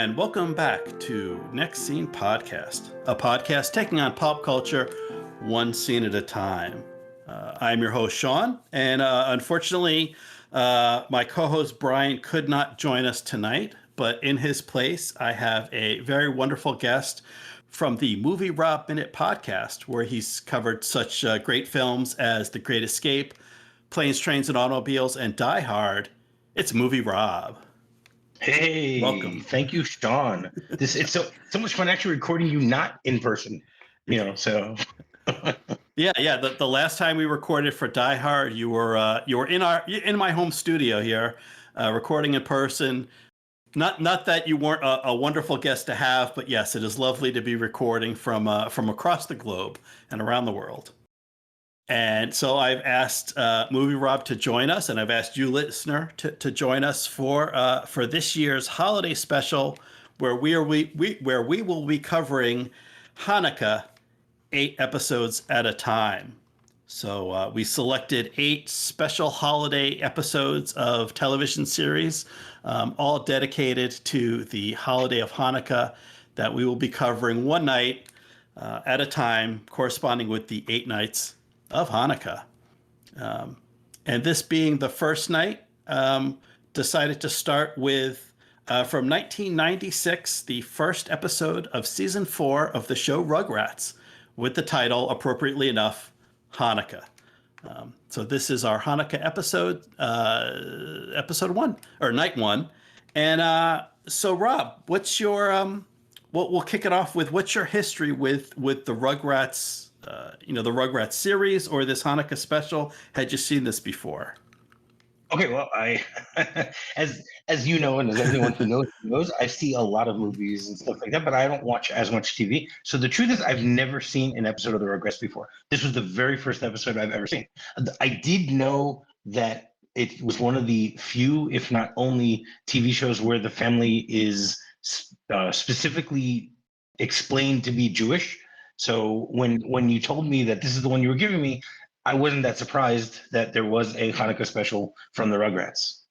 and welcome back to Next Scene Podcast, a podcast taking on pop culture one scene at a time. I'm your host, Sean, and unfortunately, my co-host Brian could not join us tonight, but in his place, I have a very wonderful guest from the MovieRob Minute podcast, where he's covered such great films as The Great Escape, Planes, Trains, and Automobiles, and Die Hard. It's MovieRob. Hey, welcome. Thank you, Sean. It's so much fun actually recording you not in person. So Yeah. The last time we recorded for Die Hard, you were in my home studio here, recording in person. Not that you weren't a wonderful guest to have, but yes, it is lovely to be recording from across the globe and around the world. And so I've asked MovieRob to join us, and I've asked you, listener, to join us for this year's holiday special, where we will be covering Hanukkah 8 episodes at a time. So we selected 8 special holiday episodes of television series, all dedicated to the holiday of Hanukkah, that we will be covering one night at a time, corresponding with the 8 nights of Hanukkah. And this being the first night, decided to start with, from 1996, the first episode of season 4 of the show Rugrats, with the title, appropriately enough, Hanukkah. So this is our Hanukkah episode, episode 1, or night 1. And so Rob, what's your, we'll kick it off with, what's your history with the Rugrats, the Rugrats series or this Hanukkah special? Had you seen this before? Okay, well, I as you know, and as everyone who knows, I see a lot of movies and stuff like that, but I don't watch as much TV. So the truth is, I've never seen an episode of the Rugrats before. This was the very first episode I've ever seen. I did know that it was one of the few, if not only, TV shows where the family is specifically explained to be Jewish. So when you told me that this is the one you were giving me, I wasn't that surprised that there was a Hanukkah special from the Rugrats.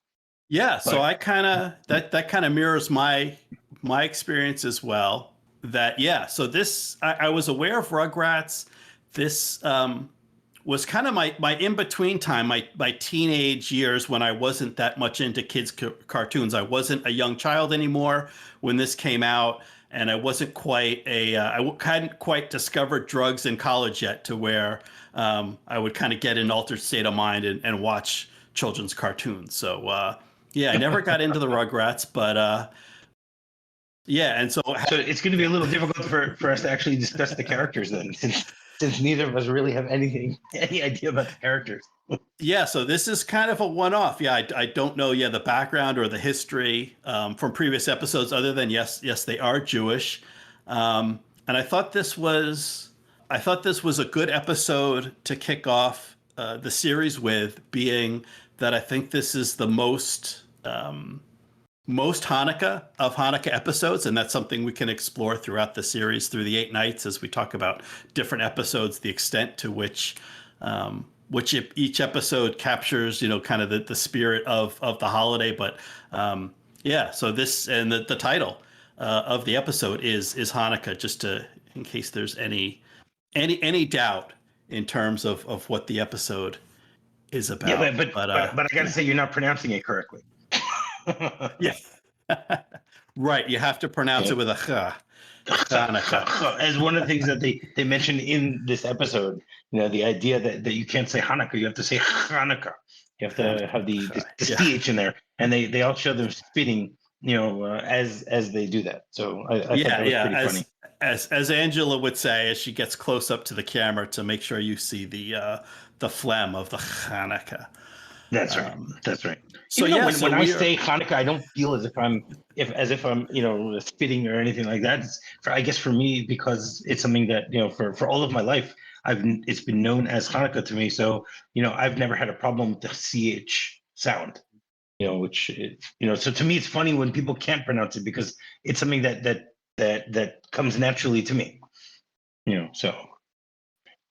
Yeah, so I kind of that kind of mirrors my experience as well. So this, I was aware of Rugrats. This was kind of my in between time, my teenage years, when I wasn't that much into kids cartoons. I wasn't a young child anymore when this came out. And I wasn't quite I hadn't quite discovered drugs in college yet, to where I would kind of get an altered state of mind and watch children's cartoons. So I never got into the Rugrats, but and so it's going to be a little difficult for us to actually discuss the characters then, since neither of us really have any idea about the characters. Yeah, so this is kind of a one-off. Yeah, I don't know the background or the history from previous episodes, other than yes they are Jewish, and I thought this was a good episode to kick off the series with, being that I think this is the most Hanukkah of Hanukkah episodes, and that's something we can explore throughout the series, through the 8 nights, as we talk about different episodes, the extent to which each episode captures, kind of the spirit of the holiday. But so this, and the title of the episode is Hanukkah, just in case there's any doubt in terms of what the episode is about. Yeah, but I gotta say, you're not pronouncing it correctly. Yeah. Right, you have to pronounce it with a ch. Hanukkah. As one of the things that they mentioned in this episode, the idea that you can't say Hanukkah, you have to say Hanukkah. You have to have the ch in there, and they all show them spitting, as they do that. So I thought that was pretty funny. As Angela would say, as she gets close up to the camera, to make sure you see the phlegm of the Hanukkah. That's right. That's right. So when I say Hanukkah, I don't feel as if I'm spitting or anything like that. I guess for me, because it's something that for all of my life, it's been known as Hanukkah to me. So I've never had a problem with the ch sound. Which so to me it's funny when people can't pronounce it, because it's something that comes naturally to me. So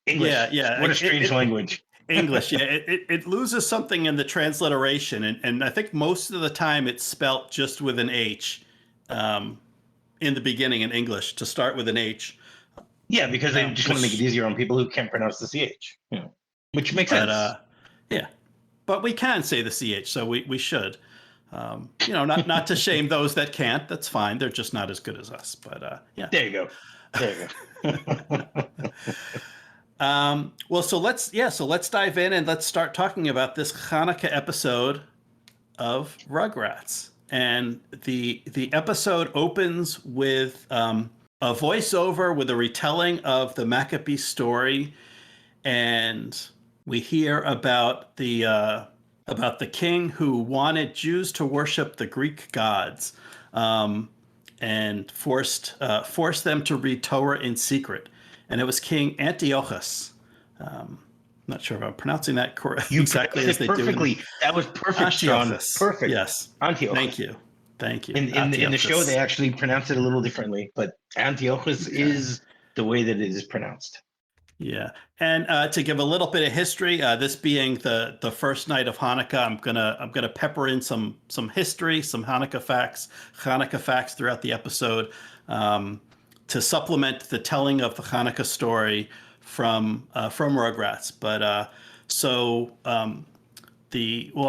English. Yeah. What a strange language. English, it loses something in the transliteration, and I think most of the time it's spelt just with an H, in the beginning in English to start with an H. Yeah, because they just want to make it easier on people who can't pronounce the CH, which makes sense. Yeah, but we can say the CH, so we should. Not to shame those that can't. That's fine. They're just not as good as us. But yeah. There you go. There you go. Well, so let's dive in and let's start talking about this Hanukkah episode of Rugrats. And the episode opens with a voiceover with a retelling of the Maccabee story, and we hear about the king who wanted Jews to worship the Greek gods, and forced them to read Torah in secret. And it was King Antiochus. Not sure if I'm pronouncing that exactly as they perfectly. do. That was perfect, Sean. Perfect. Yes. Antiochus. Thank you. In the show, they actually pronounce it a little differently, but Antiochus is the way that it is pronounced. Yeah, and to give a little bit of history, this being the first night of Hanukkah, I'm gonna pepper in some history, some Hanukkah facts throughout the episode, to supplement the telling of the Hanukkah story from Rugrats. But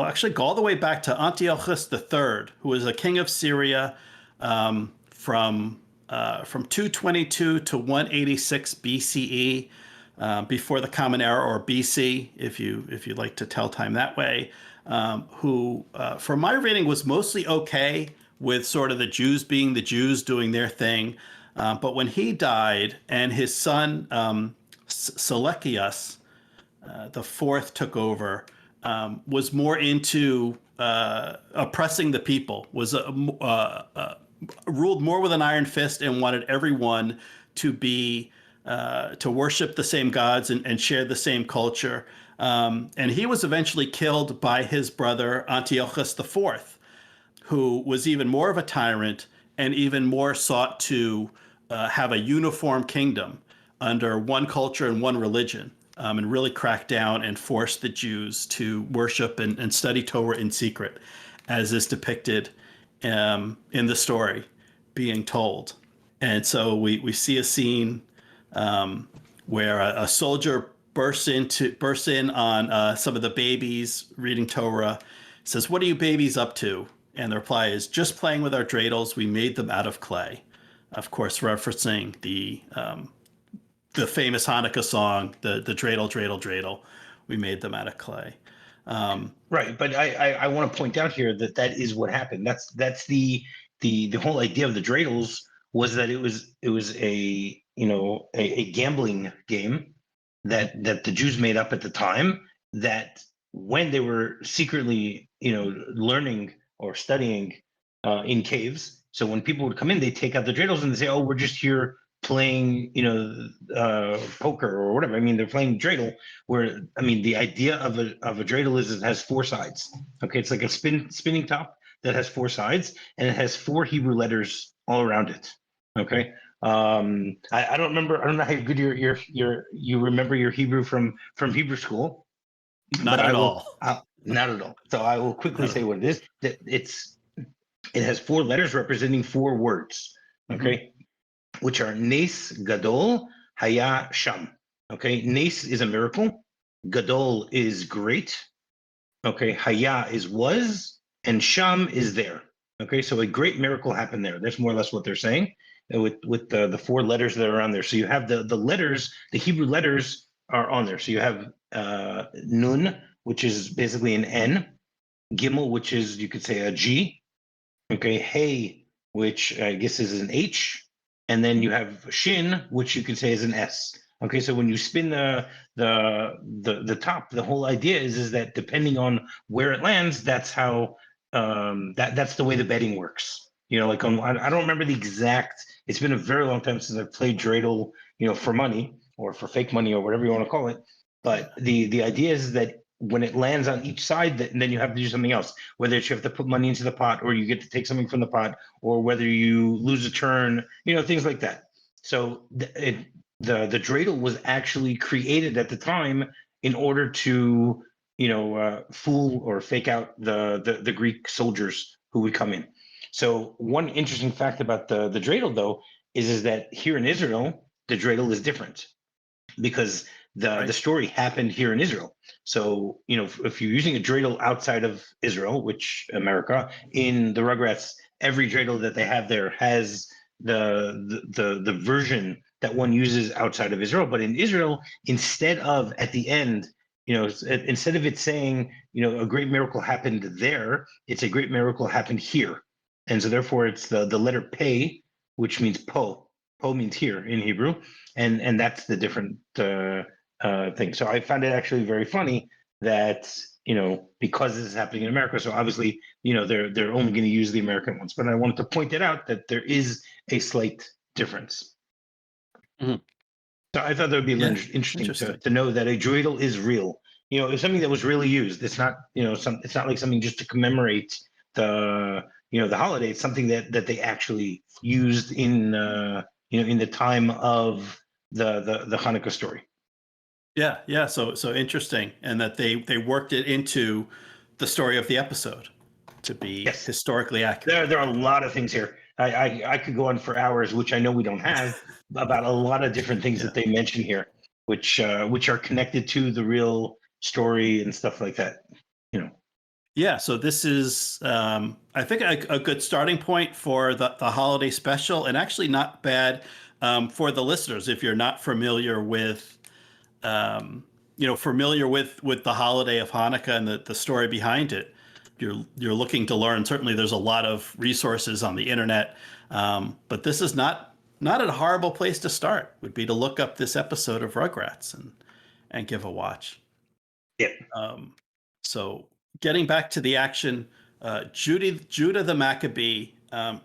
actually go all the way back to Antiochus III, who was a king of Syria from 222 to 186 BCE. Before the Common Era, or BC, if you like to tell time that way, who, from my reading, was mostly okay with sort of the Jews being the Jews doing their thing. But when he died and his son Seleucus the fourth took over, was more into oppressing the people, was ruled more with an iron fist and wanted everyone to be to worship the same gods and share the same culture. And he was eventually killed by his brother Antiochus IV, who was even more of a tyrant and even more sought to have a uniform kingdom under one culture and one religion, and really crack down and force the Jews to worship and study Torah in secret, as is depicted in the story being told. And so we see a scene where a soldier bursts in on some of the babies reading Torah, says, "What are you babies up to?" And the reply is, "Just playing with our dreidels. We made them out of clay." Of course, referencing the famous Hanukkah song, the dreidel, dreidel, dreidel. We made them out of clay. Right, but I want to point out here that is what happened. That's the whole idea of the dreidels, was that it was a gambling game that the Jews made up at the time, that when they were secretly learning or studying in caves. So when people would come in, they take out the dreidels and they say, "Oh, we're just here playing poker or whatever." I mean, they're playing dreidel, where the idea of a dreidel is it has four sides. Okay, it's like a spinning top that has four sides, and it has four Hebrew letters all around it. Okay. I don't remember. I don't know how good you remember your Hebrew from Hebrew school. Not at all. Not at all. So I will quickly say what it is. That it has four letters representing four words. Okay, which are Nes, Gadol, Haya, Sham. Okay, Nes is a miracle. Gadol is great. Okay, Haya is was, and Sham is there. Okay, so a great miracle happened there. That's more or less what they're saying with the four letters that are on there. So you have the letters, the Hebrew letters are on there. So you have Nun, which is basically an N, Gimel, which is, you could say, a G. Okay, Hey, which I guess is an H, and then you have Shin, which you could say is an S. Okay, so when you spin the top, the whole idea is that depending on where it lands, that's how that's the way the betting works. Like I don't remember the exact. It's been a very long time since I've played dreidel, for money or for fake money or whatever you want to call it. But the idea is that when it lands on each side, then you have to do something else. Whether it's you have to put money into the pot, or you get to take something from the pot, or whether you lose a turn, things like that. So the dreidel was actually created at the time in order to fool or fake out the Greek soldiers who would come in. So one interesting fact about the dreidel, though, is that here in Israel, the dreidel is different because the Right. story happened here in Israel. So if you're using a dreidel outside of Israel, which America, in the Rugrats, every dreidel that they have there has the version that one uses outside of Israel. But in Israel, instead of at the end, instead of it saying, a great miracle happened there, it's a great miracle happened here. And so therefore it's the letter pei, which means po. Po means here in Hebrew, and that's the different thing. So I found it actually very funny that because this is happening in America, so obviously they're only going to use the American ones. But I wanted to point it out that there is a slight difference. Mhm. So I thought that would be Yeah. interesting Interesting. to know that a dreidel is real. It's something that was really used. It's not it's not like something just to commemorate the holiday. It's something that they actually used in in the time of the Hanukkah story. Yeah. Yeah. So interesting, and that they worked it into the story of the episode to be Yes, historically accurate. there are a lot of things here. I could go on for hours, which I know we don't have, about a lot of different things Yeah. that they mention here, which are connected to the real story and stuff like that. You know. Yeah, so this is, I think, a good starting point for the holiday special, and actually not bad for the listeners if you're not familiar with, with the holiday of Hanukkah and the story behind it. You're looking to learn. Certainly, there's a lot of resources on the internet, but this is not a horrible place to start. Would be to look up this episode of Rugrats and give a watch. Yeah. Um, so getting back to the action, Judah the Maccabee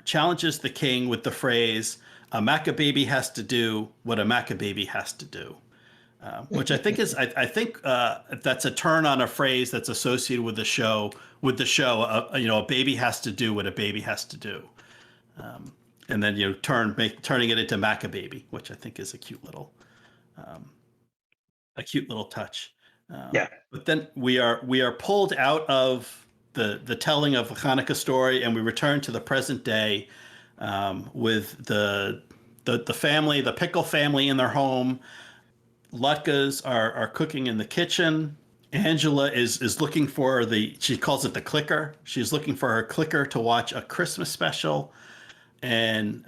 challenges the king with the phrase, "A Maccabee has to do what a Maccabee has to do," which I think is, I think that's a turn on a phrase that's associated with the show. With the show, a baby has to do what a baby has to do, and then turning it into Maccabee, which I think is um, a cute little touch. Yeah. But then we are pulled out of the telling of the Hanukkah story, and we return to the present day with the family, the Pickle family in their home. Lutkas are cooking in the kitchen. Angela is looking for she calls it the clicker. She's looking for her clicker to watch a Christmas special, and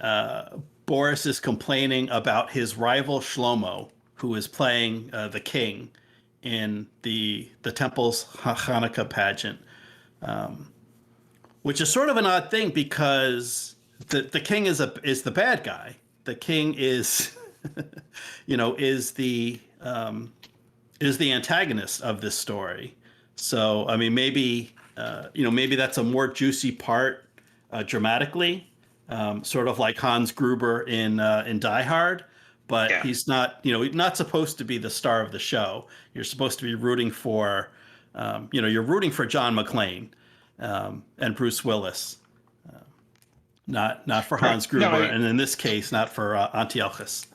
Boris is complaining about his rival Shlomo, who is playing the king in the temple's Hanukkah pageant, which is sort of an odd thing because the king is the bad guy. The king is, is the antagonist of this story. So I mean, maybe that's a more juicy part dramatically, sort of like Hans Gruber in Die Hard. But Yeah. he's not, not supposed to be the star of the show. You're supposed to be rooting for, you're rooting for John McClane and Bruce Willis, not for Right. Hans No, Gruber, and in this case, not for Antiochus.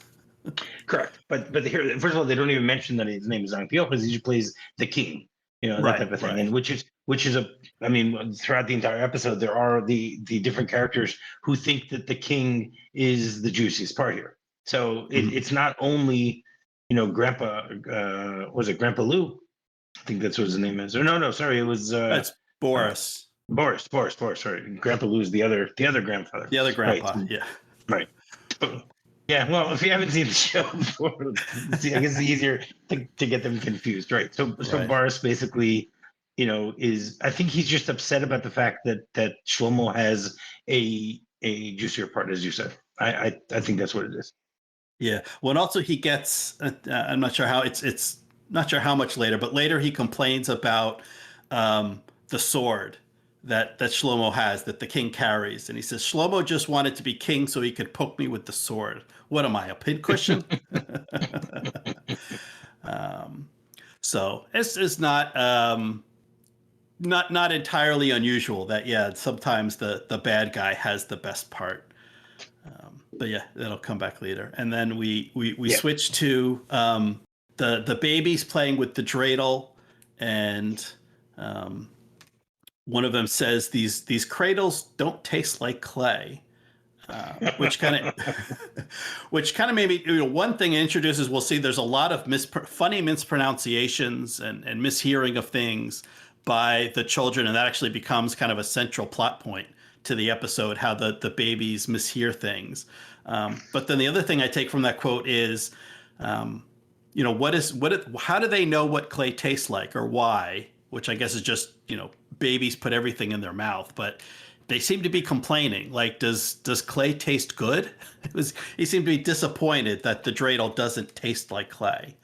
correct. But here, first of all, they don't even mention that his name is Antiochus. He just plays the king, that Right, type of thing. right. And which is I mean, throughout the entire episode, there are the different characters who think that the king is the juiciest part here. So Mhm. it's not only, Grandpa, was it Grandpa Lou? I think that's what his name is. Or no, sorry, it was That's Boris, Boris. Sorry, Grandpa Lou's the other grandfather. the other Right, grandpa. Yeah. right. Yeah, well, if you haven't seen the show before, I guess it's easier to get them confused, right? So Right. Boris basically, is, I think he's just upset about the fact that Shlomo has a juicier part, as you said. I think that's what it is. Yeah. Well, and also he gets. I'm not sure how it's not sure how much later, but later he complains about the sword that Shlomo has, that the king carries, and he says Shlomo just wanted to be king so he could poke me with the sword. What am I, a pincushion? um, so it's not entirely unusual that, yeah, sometimes the bad guy has the best part. But yeah, that'll come back later. And then we Yeah, switch to the babies playing with the dreidel, and one of them says these cradles don't taste like clay, which kind of which kind of maybe, one thing it introduces. We'll see. There's a lot of funny mispronunciations and mishearing of things by the children, and that actually becomes kind of a central plot point to the episode, how the babies mishear things. But then the other thing I take from that quote is, how do they know what clay tastes like, or why? Which I guess is just, babies put everything in their mouth, but they seem to be complaining. Like, does clay taste good? He seemed to be disappointed that the dreidel doesn't taste like clay,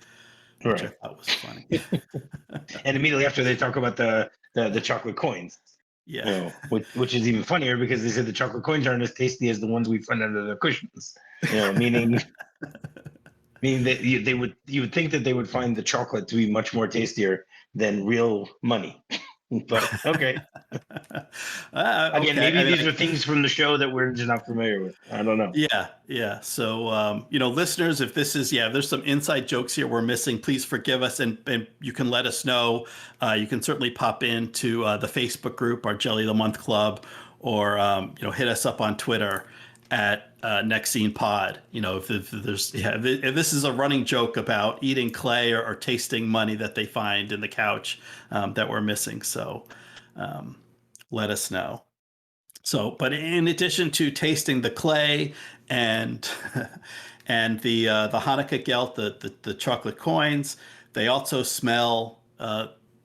which I thought was funny. And immediately after, they talk about the chocolate coins. Yeah. Which is even funnier, because they said the chocolate coins aren't as tasty as the ones we find under the cushions. Meaning that you would think that they would find the chocolate to be much more tastier than real money. But okay. Again, maybe these are things from the show that we're just not familiar with. I don't know. Yeah. So, listeners, if there's some inside jokes here we're missing, please forgive us, and you can let us know. You can certainly pop into the Facebook group, our Jelly of the Month Club, or hit us up on Twitter at Next Scene Pod. If this is a running joke about eating clay or tasting money that they find in the couch that we're missing. So let us know. So, but in addition to tasting the clay and and the Hanukkah gelt, the chocolate coins, they also smell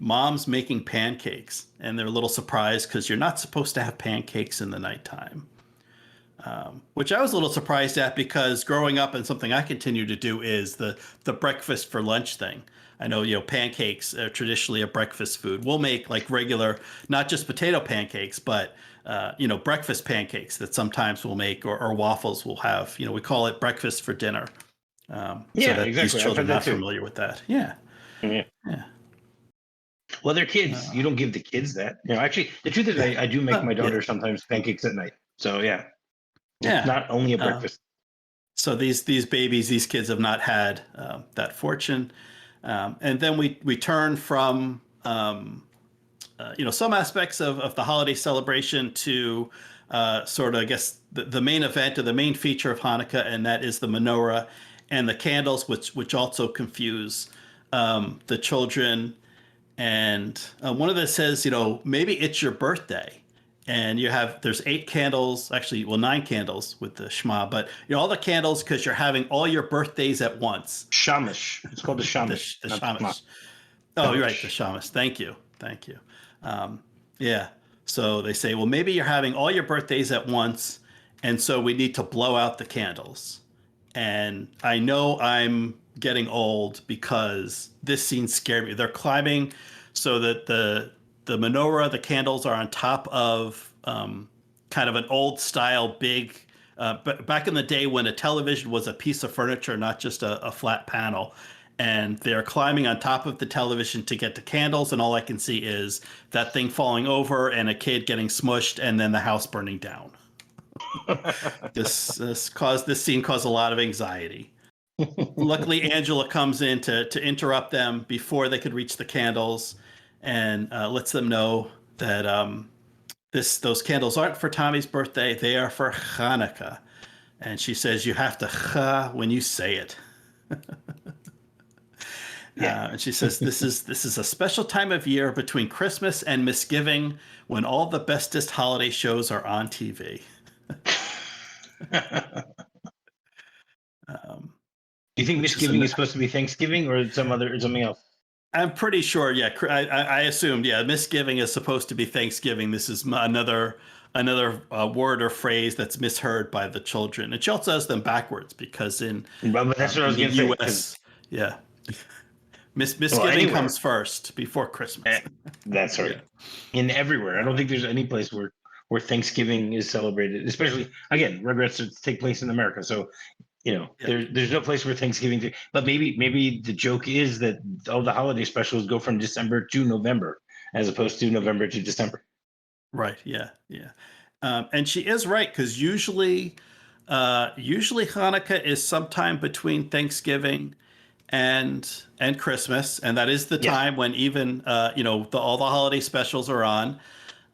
moms making pancakes, and they're a little surprised because you're not supposed to have pancakes in the nighttime. Which I was a little surprised at, because growing up, and something I continue to do, is the breakfast for lunch thing. I know, pancakes are traditionally a breakfast food. We'll make like regular, not just potato pancakes, but breakfast pancakes that sometimes we'll make, or waffles we'll have. We call it breakfast for dinner. So that exactly. These children are not familiar with that. Yeah. Well, they're kids. You don't give the kids that. Actually, the truth is, I do make my daughter sometimes pancakes at night. So yeah. It's not only a breakfast. So these babies, these kids have not had that fortune. And then we turn from some aspects of the holiday celebration to sort of, I guess, the main event, or the main feature of Hanukkah, and that is the menorah and the candles, which also confuse the children. And one of them says, maybe it's your birthday. And there's 8 candles, actually, 9 candles with the Shema, but all the candles, because you're having all your birthdays at once. Shamash. It's called the Shamash. The Shamash. Oh, you're right, the Shamash. Thank you. Yeah. So they say, well, maybe you're having all your birthdays at once, and so we need to blow out the candles. And I know I'm getting old, because this scene scared me. They're climbing so that the menorah, the candles are on top of kind of an old style big, back in the day when a television was a piece of furniture, not just a flat panel. And they're climbing on top of the television to get to candles, and all I can see is that thing falling over and a kid getting smushed, and then the house burning down. This scene caused a lot of anxiety. Luckily, Angela comes in to interrupt them before they could reach the candles, and lets them know that those candles aren't for Tommy's birthday; they are for Hanukkah. And she says, "You have to cha when you say it." And she says, "This is a special time of year between Christmas and Misgiving, when all the bestest holiday shows are on TV." Do you think Misgiving is supposed to be Thanksgiving or something else? I'm pretty sure. Yeah, I assumed. Yeah, Misgiving is supposed to be Thanksgiving. This is another word or phrase that's misheard by the children. And she also has them backwards, because in that's what I was going to say. Yeah. Misgiving comes first before Christmas. That's right. In everywhere. I don't think there's any place where Thanksgiving is celebrated, especially, again, Rugrats take place in America. So, there's no place where Thanksgiving, but maybe the joke is that all the holiday specials go from December to November, as opposed to November to December. Right. Yeah. And she is right, because usually Hanukkah is sometime between Thanksgiving and Christmas, and that is the time when even all the holiday specials are on.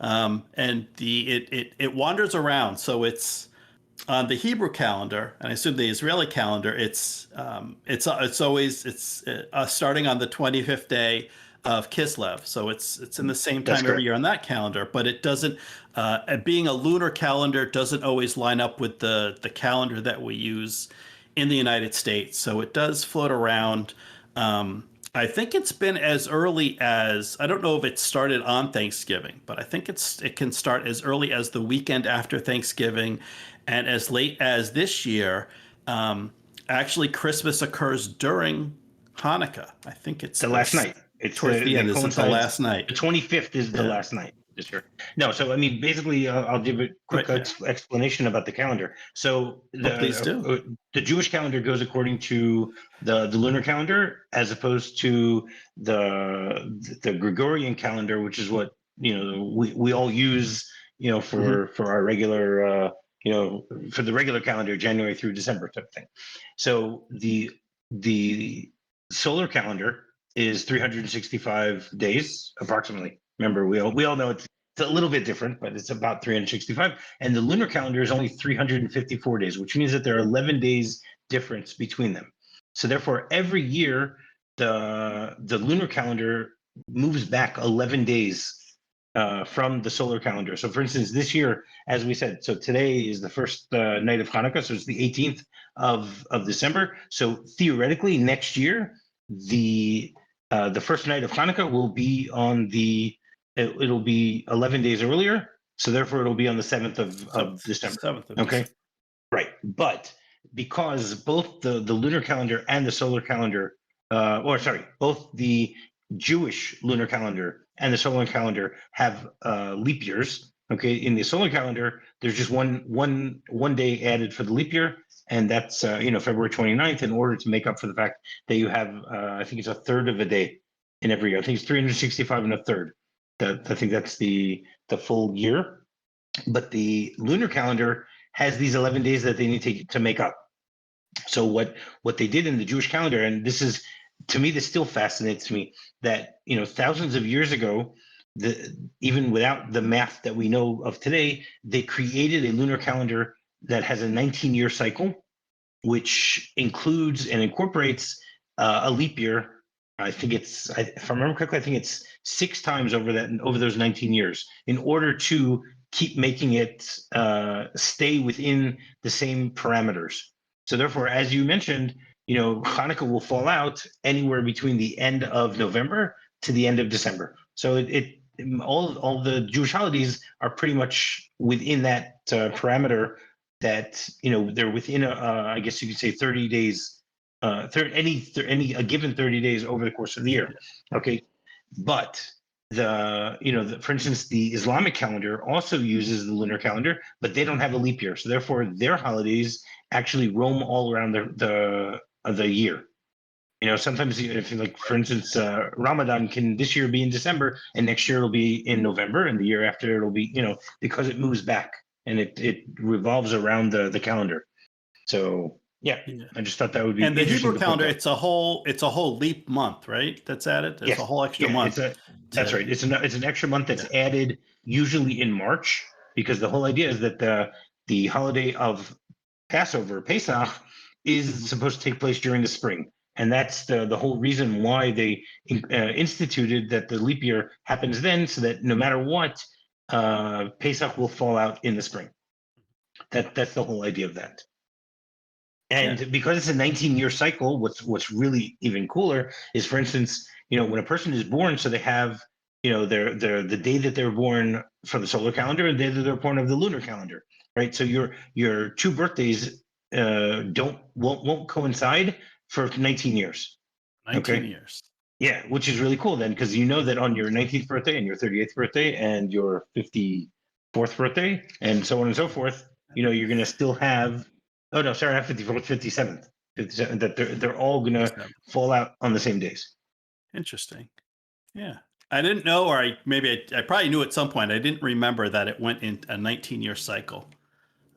And it wanders around. So it's on the Hebrew calendar, and I assume the Israeli calendar. It's always starting on the 25th day of Kislev. So it's in the same That's time every correct. year on that calendar, but it doesn't. Being a lunar calendar doesn't always line up with the calendar that we use in the United States. So it does float around. I think it's been as early as, I don't know if it started on Thanksgiving, but I think it can start as early as the weekend after Thanksgiving, and as late as this year. Actually, Christmas occurs during Hanukkah. I think it's The last night. It's towards the that end. Is it the coincides. last night? The 25th is the Yeah. last night this year. No, so I mean, basically, I'll give a Right. quick Yeah. explanation about the calendar. So Oh, please do. the Jewish calendar goes according to the lunar calendar, as opposed to the Gregorian calendar, which is what we all use, Hmm. for our regular for the regular calendar, January through December type thing. So the solar calendar is 365 days approximately. Remember, we all know it's a little bit different, but it's about 365. And the lunar calendar is only 354 days, which means that there are 11 days difference between them. So therefore, every year the lunar calendar moves back 11 days from the solar calendar. So, for instance, this year, as we said, so today is the first night of Hanukkah, so it's the 18th of December. So theoretically, next year, the first night of Hanukkah will be on it'll be 11 days earlier. So therefore, it'll be on the 7th of December. 7th of Okay, December. right. But because both the lunar calendar and the solar calendar, or sorry, both the Jewish lunar calendar and the solar calendar have leap years. Okay, in the solar calendar, there's just one day added for the leap year, and that's February 29th, in order to make up for the fact that you have I think it's a third of a day in every year. I think it's 365 and a third. I think that's the full year. But the lunar calendar has these 11 days that they need to make up. So what they did in the Jewish calendar, and this is, to me, this still fascinates me, that thousands of years ago, even without the math that we know of today, they created a lunar calendar that has a 19-year cycle, which includes and incorporates a leap year. I think if I remember correctly, I think it's 6 times over those 19 years, in order to keep making it stay within the same parameters. So therefore, as you mentioned, Hanukkah will fall out anywhere between the end of November to the end of December. So all the Jewish holidays are pretty much within that parameter, that they're within I guess you could say 30 days, a given 30 days over the course of the year. Okay, but for instance, the Islamic calendar also uses the lunar calendar, but they don't have a leap year, so therefore their holidays actually roam all around the year. Sometimes, if, like, for instance, Ramadan can this year be in December, and next year it'll be in November, and the year after it'll be, because it moves back and it revolves around the calendar. So yeah, Yeah. I just thought that would be And the interesting Hebrew to point calendar, out. it's a whole leap month, right? That's added. There's a Yes, whole extra yeah, month that's to, right. It's an extra month that's yeah. added, usually in March, because the whole idea is that the holiday of Passover, Pesach, is Mhm. supposed to take place during the spring, and that's the whole reason why they instituted that the leap year happens then, so that no matter what, Pesach will fall out in the spring. That's the whole idea of that. Yeah. And because it's a 19-year cycle, what's really even cooler is, for instance, when a person is born, so they have, their the day that they're born for the solar calendar and the day that they're born of the lunar calendar, right? So your two birthdays won't coincide for 19 years. 19 Okay. years. Yeah, which is really cool then, because you know that on your 19th birthday and your 38th birthday and your 54th birthday and so on and so forth, you're going to still have, oh no, sorry, not 54th, 57th, 57th, that they're all going to 57. fall out on the same days. Interesting. Yeah. I didn't know, or I probably knew at some point. I didn't remember that it went in a 19-year cycle.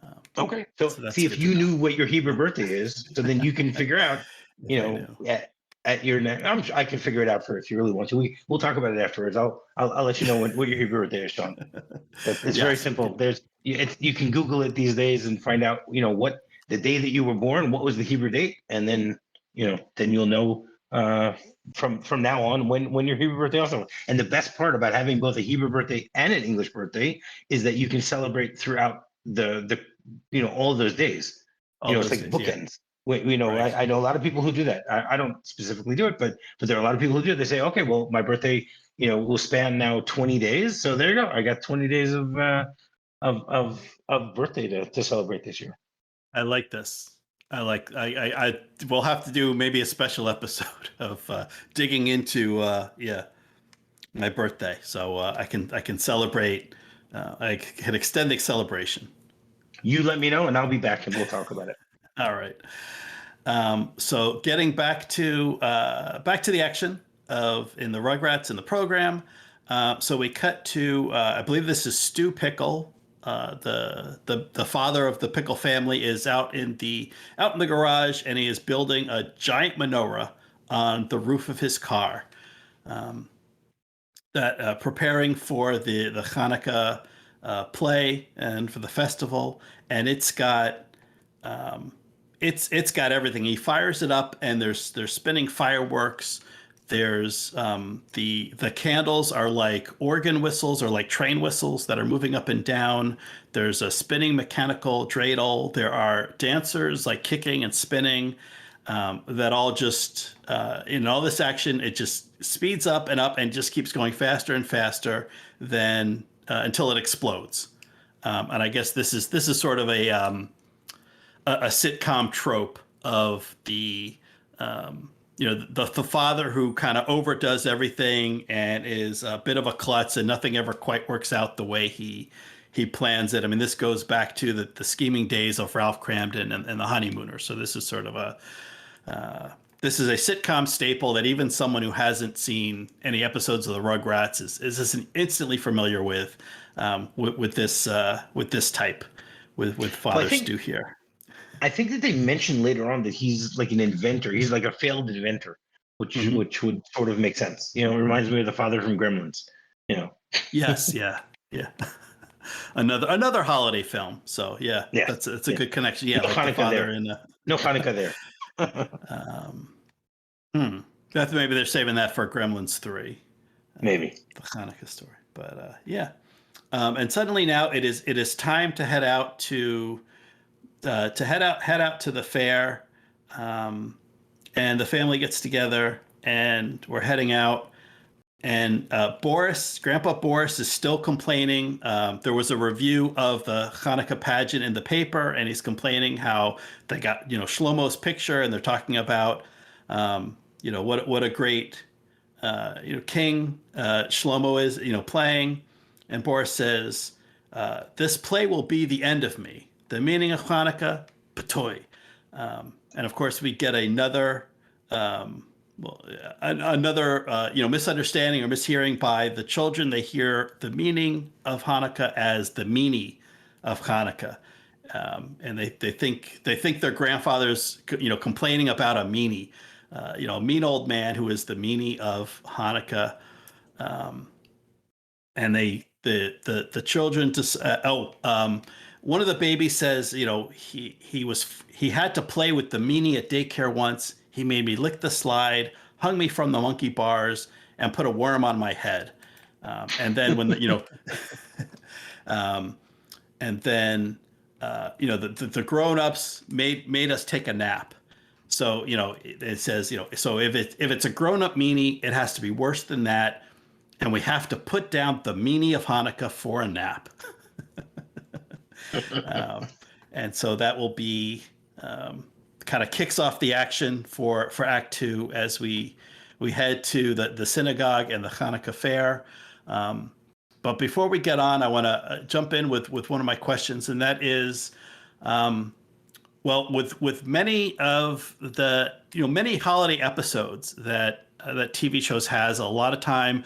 Um, Okay. So so that's see, if good to you know. knew what your Hebrew birthday is, so then you can figure out, If I knew. yeah, at your next. I can figure it out for if you really want to. We'll talk about it afterwards. I'll let you know what your Hebrew birthday is, Sean. But it's very Yes. simple. You can Google it these days and find out, what the day that you were born, what was the Hebrew date, and then then you'll know from now on when your Hebrew birthday also. And the best part about having both a Hebrew birthday and an English birthday is that you can celebrate throughout the all of those days. All It's those like days. Yeah. bookends. Right. I know a lot of people who do that. I don't specifically do it, but there are a lot of people who do it. They say, okay, well, my birthday, will span now 20 days. So there you go. I got 20 days of birthday to celebrate this year. I like this. I will have to do maybe a special episode of digging into my birthday, so I can celebrate. I can extend the celebration. You let me know, and I'll be back, and we'll talk about it. All right. So getting back to the action of in the Rugrats in the program. So we cut to I believe this is Stu Pickle. The father of the Pickle family is out in the garage, and he is building a giant menorah on the roof of his car. That preparing for the Chanukah play and for the festival, and it's got it's got everything. He fires it up, and there's spinning fireworks. There's the candles are like organ whistles or like train whistles that are moving up and down. There's a spinning mechanical dreidel. There are dancers like kicking and spinning. That all just in all this action, it just speeds up and just keeps going faster and faster than until it explodes. And I guess this is sort of a sitcom trope of the the father who kind of overdoes everything and is a bit of a klutz, and nothing ever quite works out the way he plans it. I mean, this goes back to the scheming days of Ralph Cramden and the Honeymooners. So this is sort of a this is a sitcom staple that even someone who hasn't seen any episodes of the Rugrats is instantly familiar with this type with Father Stu here. I think that they mentioned later on that he's like an inventor. He's like a failed inventor, which would sort of make sense. It reminds me of the father from Gremlins. Yes, yeah. Another holiday film. So yeah. That's a good connection. Yeah, no like Hanukkah the father there. in the No Hanukkah there. Maybe they're saving that for Gremlins 3. Maybe the Chanukah story. But yeah. And suddenly now it is time to head out to head out to the fair, and the family gets together, and we're heading out. And Grandpa Boris is still complaining. There was a review of the Hanukkah pageant in the paper, and he's complaining how they got Shlomo's picture, and they're talking about what a great king Shlomo is playing. And Boris says, "This play will be the end of me. The meaning of Hanukkah, patoy." And of course, we get another misunderstanding or mishearing by the children. They hear the meaning of Hanukkah as the meanie of Hanukkah, and they think their grandfather's complaining about a meanie, a mean old man who is the meanie of Hanukkah, and the children just one of the babies says, he had to play with the meanie at daycare once. He made me lick the slide, hung me from the monkey bars, and put a worm on my head. And then when the grown-ups made us take a nap. So it says so if it's a grown-up meanie, it has to be worse than that, and we have to put down the meanie of Hanukkah for a nap. And so that will be kind of kicks off the action for Act 2 as we head to the synagogue and the Hanukkah fair. But before we get on, I want to jump in with one of my questions, and that is, with many of the many holiday episodes that TV shows has, a lot of time.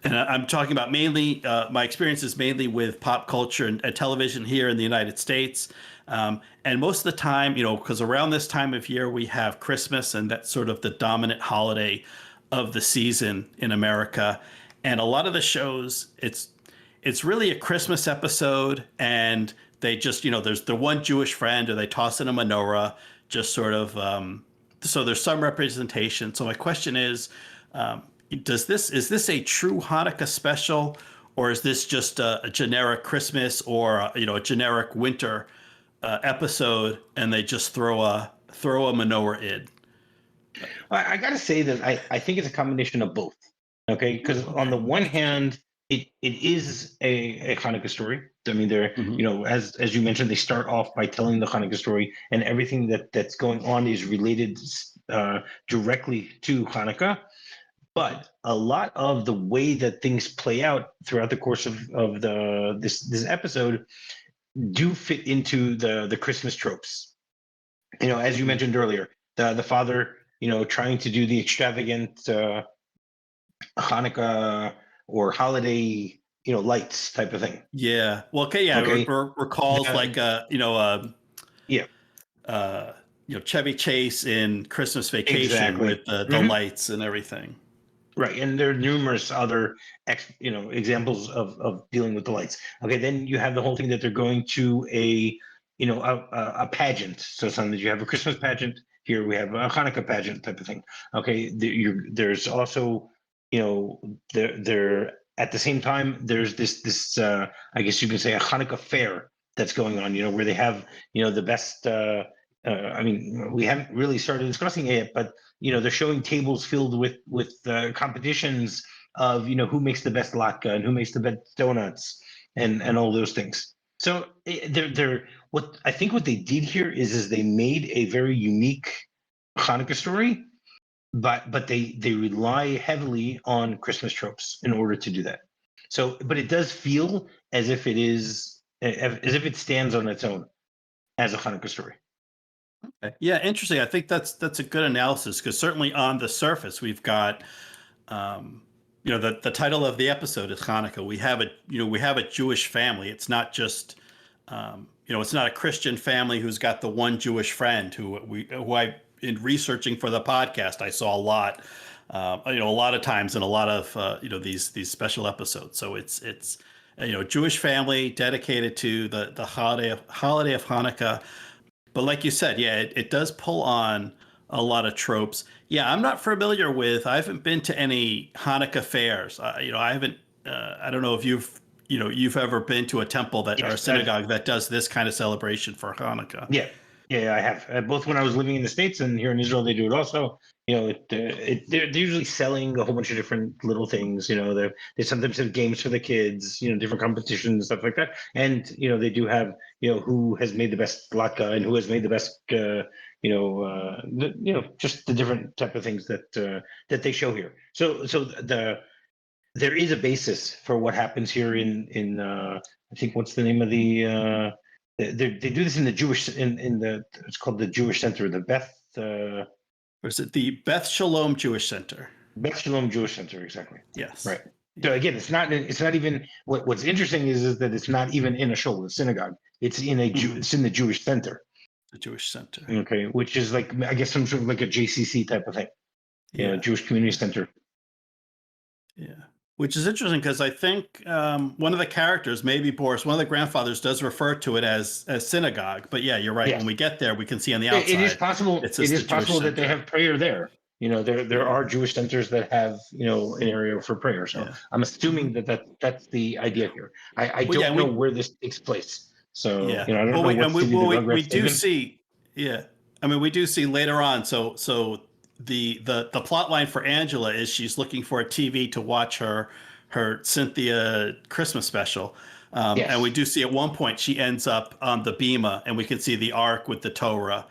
And I'm talking about mainly my experience is mainly with pop culture and television here in the United States. And most of the time, because around this time of year we have Christmas, and that's sort of the dominant holiday of the season in America. And a lot of the shows, it's really a Christmas episode, and they just, there's the one Jewish friend, or they toss in a menorah, just sort of. So there's some representation. So my question is this a true Hanukkah special, or is this just a generic Christmas, or a generic winter episode, and they just throw a menorah in? I got to say that I think it's a combination of both. Okay, because on the one hand, it is a Hanukkah story. I mean, they're as you mentioned, they start off by telling the Hanukkah story, and everything that's going on is related directly to Hanukkah. But a lot of the way that things play out throughout the course of this episode do fit into the Christmas tropes. As you mentioned earlier, the father, trying to do the extravagant Hanukkah or holiday, lights type of thing. Yeah. Well, okay. Yeah. Okay. Recalls like Yeah. Chevy Chase in Christmas Vacation Exactly. with the lights and everything. Right, and there are numerous other examples of dealing with the lights. Okay, then you have the whole thing that they're going to a pageant. So sometimes you have a Christmas pageant. Here we have a Hanukkah pageant type of thing. Okay, there's also there at the same time there's this I guess you can say a Hanukkah fair that's going on. Where they have the best. I mean, we haven't really started discussing it, but they're showing tables filled with competitions of who makes the best latke and who makes the best donuts and all those things. So they're what I think what they did here is they made a very unique Hanukkah story, but they rely heavily on Christmas tropes in order to do that. So, but it does feel as if it stands on its own as a Hanukkah story. Okay. Yeah, interesting. I think that's a good analysis, because certainly on the surface we've got, the title of the episode is Hanukkah. We have a Jewish family. It's not just, it's not a Christian family who's got the one Jewish friend who I, in researching for the podcast, I saw a lot, a lot of times in a lot of these special episodes. So it's Jewish family dedicated to the holiday of Hanukkah. But like you said, yeah, it does pull on a lot of tropes. Yeah, I'm not familiar with. I haven't been to any Hanukkah fairs. I haven't. I don't know if you've ever been to a temple or a synagogue that does this kind of celebration for Hanukkah. Yeah, I have. Both when I was living in the States and here in Israel, they do it also. They're usually selling a whole bunch of different little things. They sometimes have games for the kids. Different competitions, stuff like that. And they do have who has made the best latke and who has made the best just the different type of things that they show here. So there is a basis for what happens here in I think what's the name of the they do this in the Jewish in the it's called the Jewish Center, the or is it the Beth Shalom Jewish Center? Beth Shalom Jewish Center, exactly. Yes. Right. So again, it's not even what's interesting is that it's not even in a shul, a synagogue. It's in it's in the Jewish Center. The Jewish Center. Okay, which is like I guess some sort of like a JCC type of thing. Yeah, Jewish Community Center. Yeah. Which is interesting, because I think one of the characters, maybe Boris, one of the grandfathers, does refer to it as synagogue. But yeah, you're right. Yeah. When we get there, we can see on the outside. It is possible. It is possible that they have prayer there. There are Jewish centers that have an area for prayer. So I'm assuming that's the idea here. I don't know where this takes place. So I don't know what we do see. Yeah, I mean, we do see later on. So the plot line for Angela is she's looking for a TV to watch her Cynthia Christmas special. And we do see at one point she ends up on the bima, and we can see the ark with the Torah.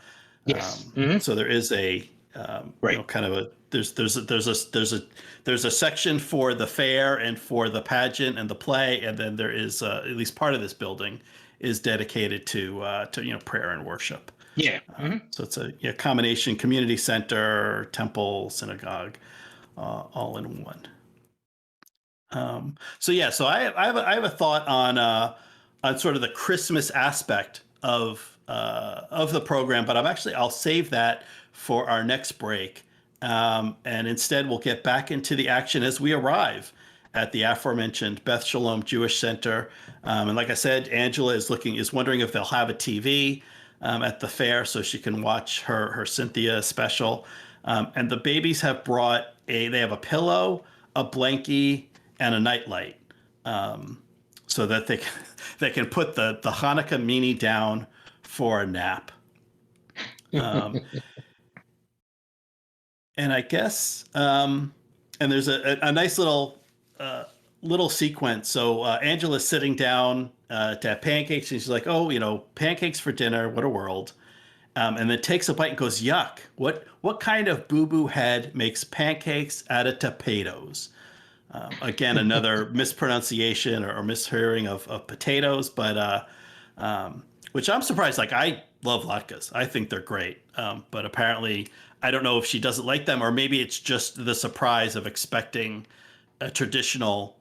Yes. So there is a kind of a there's a section for the fair and for the pageant and the play, and then there is at least part of this building is dedicated to prayer and worship. Yeah. So it's a combination community center, temple, synagogue, all in one. So I have a thought on sort of the Christmas aspect of of the program, but I'll save that for our next break. And instead, we'll get back into the action as we arrive at the aforementioned Beth Shalom Jewish Center. And like I said, Angela is wondering if they'll have a TV at the fair so she can watch her Cynthia special. And the babies have brought they have a pillow, a blankie, and a nightlight, so that they can put the Hanukkah meanie down for a nap. And I guess, and there's a nice little sequence. So Angela's sitting down to have pancakes, and she's like, "Oh, pancakes for dinner. What a world!" And then takes a bite and goes, "Yuck! What kind of boo-boo head makes pancakes out of potatoes?" Again, another mispronunciation or mishearing of potatoes, but which I'm surprised. Like, I love latkes. I think they're great. But apparently, I don't know if she doesn't like them, or maybe it's just the surprise of expecting a traditional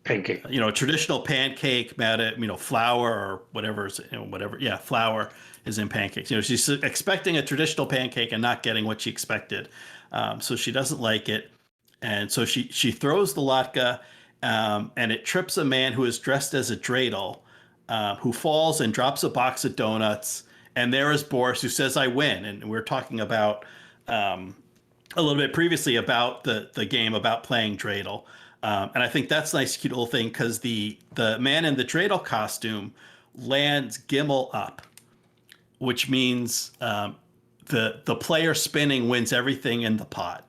pancake. A traditional pancake made of, flour or whatever's, whatever. Yeah, flour is in pancakes. She's expecting a traditional pancake and not getting what she expected. So she doesn't like it. And so she throws the latke, and it trips a man who is dressed as a dreidel, who falls and drops a box of donuts. And there is Boris, who says, "I win." And we were talking about a little bit previously about the game, about playing dreidel. And I think that's a nice, cute little thing, because the man in the dreidel costume lands Gimel up, which means the player spinning wins everything in the pot.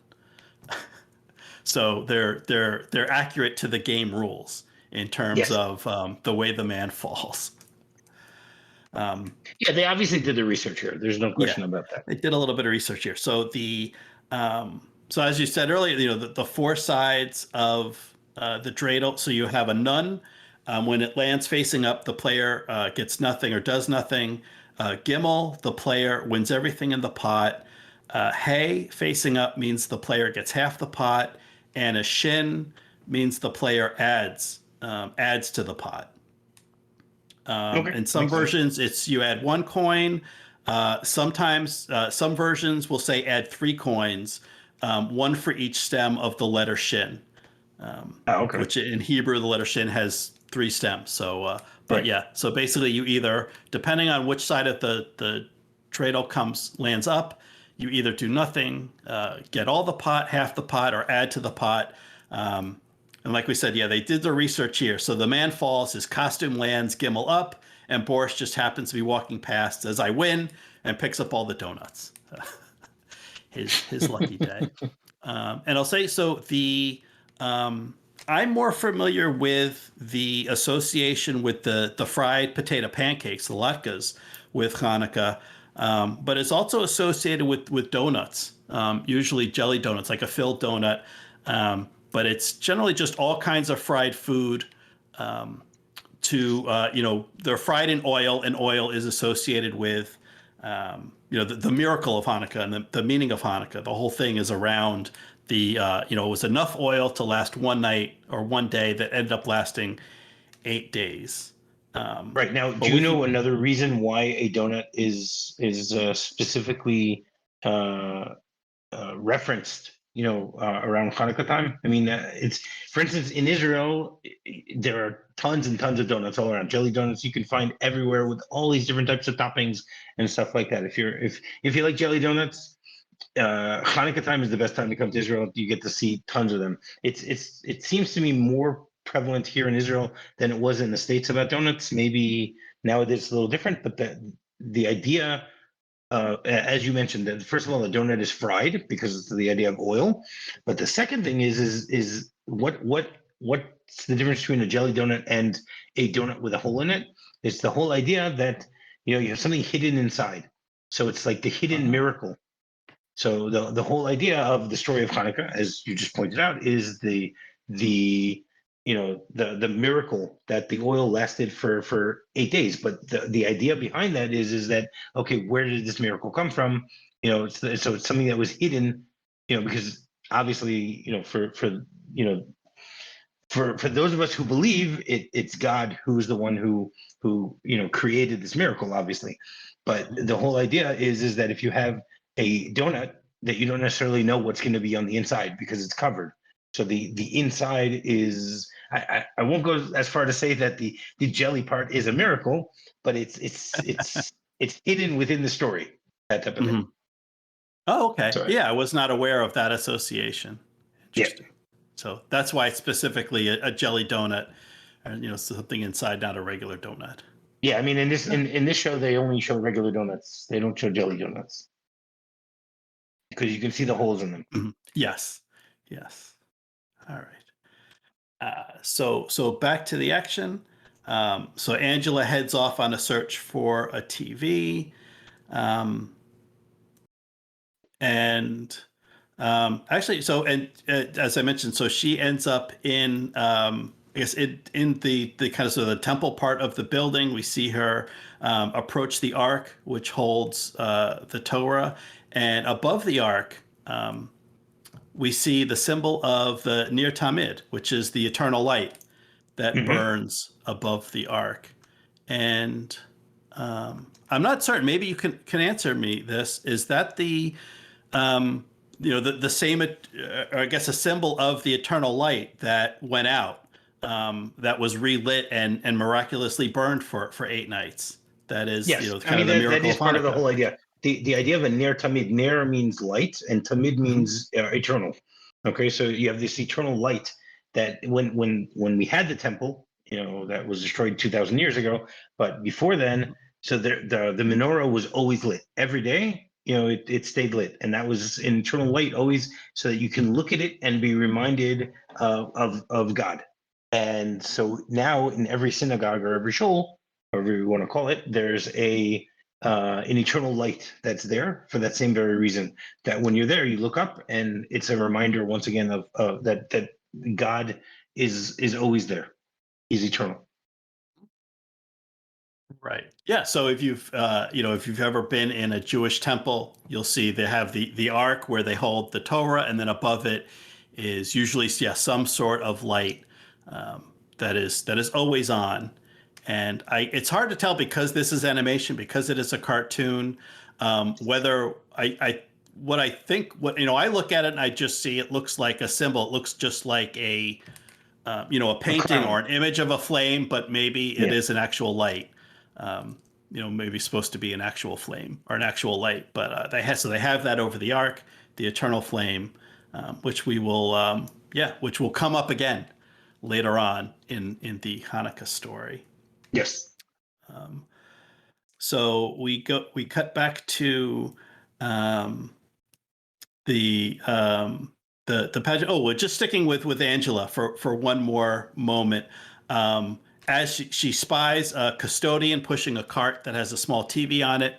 So they're accurate to the game rules in terms Yes. of the way the man falls. Yeah, they obviously did the research here. There's no question about that. They did a little bit of research here. So so as you said earlier, the four sides of the dreidel. So you have a nun. When it lands facing up, the player gets nothing or does nothing. Gimel, the player wins everything in the pot. Hey, facing up means the player gets half the pot, and a shin means the player adds to the pot. In some versions, it's you add one coin. Sometimes some versions will say add 3 coins, one for each stem of the letter shin. Which in Hebrew, the letter shin has 3 stems. So, but yeah, so basically you either, depending on which side of the dreidel lands up, you either do nothing, get all the pot, half the pot, or add to the pot. And like we said, they did the research here. So the man falls, his costume lands Gimel up, and Boris just happens to be walking past, says, "I win," and picks up all the donuts. His lucky day. And I'll say, so I'm more familiar with the association with the fried potato pancakes, the latkes, with Hanukkah. But it's also associated with donuts, usually jelly donuts, like a filled donut. But it's generally just all kinds of fried food. They're fried in oil, and oil is associated with, the miracle of Hanukkah and the meaning of Hanukkah. The whole thing is around it was enough oil to last one night or one day that ended up lasting 8 days. Right now, do you know another reason why a donut is specifically referenced? Around Hanukkah time. I mean, it's, for instance, in Israel, there are tons and tons of donuts all around. Jelly donuts you can find everywhere with all these different types of toppings and stuff like that. If you like jelly donuts, Hanukkah time is the best time to come to Israel. You get to see tons of them. It seems to me more prevalent here in Israel than it was in the States about donuts. Maybe nowadays it's a little different, but the idea, as you mentioned, that first of all, the donut is fried because it's the idea of oil. But the second thing is what's the difference between a jelly donut and a donut with a hole in it? It's the whole idea that you have something hidden inside. So it's like the hidden miracle. So the whole idea of the story of Hanukkah, as you just pointed out, is the miracle that the oil lasted for 8 days. But the idea behind that is that, okay, where did this miracle come from? It's something that was hidden, because obviously, for for those of us who believe it's God who's the one who created this miracle, obviously. But the whole idea is that if you have a donut that you don't necessarily know what's going to be on the inside because it's covered. So the inside is I won't go as far to say that the jelly part is a miracle, but it's hidden within the story, that type of thing. Mm-hmm. Oh, okay. So, Yeah, I was not aware of that association. Interesting. Yeah. So that's why it's specifically a jelly donut, and something inside, not a regular donut. Yeah, I mean, in this show, they only show regular donuts. They don't show jelly donuts because you can see the holes in them. Mm-hmm. Yes. All right. So back to the action. So Angela heads off on a search for a TV, and actually, as I mentioned, so she ends up in I guess in the kind of sort of the temple part of the building. We see her approach the ark, which holds the Torah, and above the ark, we see the symbol of the Ner Tamid, which is the eternal light that burns above the ark. And I'm not certain. Maybe you can answer me this. Is that the same, or I guess a symbol of the eternal light that went out, that was relit and miraculously burned for 8 nights? That is, Yes, kind of the miracle that is of part of the Hanukkah. whole idea. The idea of a ner tamid, ner means light, and tamid means eternal. Okay, so you have this eternal light that when we had the temple, that was destroyed 2,000 years ago, but before then, so the menorah was always lit every day. It stayed lit, and that was an eternal light always, so that you can look at it and be reminded of God. And so now in every synagogue or every shul, however you want to call it, there's an eternal light that's there for that same very reason. That when you're there, you look up, and it's a reminder once again of that God is always there. He's eternal. Right. Yeah. So if you've ever been in a Jewish temple, you'll see they have the ark where they hold the Torah, and then above it is usually some sort of light, that is always on. And it's hard to tell because this is animation, because it is a cartoon, whether what I think, I look at it and I just see it looks like a symbol. It looks just like a painting or an image of a flame, but maybe it is an actual light. Maybe supposed to be an actual flame or an actual light, but they have that over the ark, the eternal flame, which which will come up again later on in the Hanukkah story. Yes. So we cut back to the pageant. Oh, we're just sticking with Angela for one more moment. As she spies a custodian pushing a cart that has a small TV on it,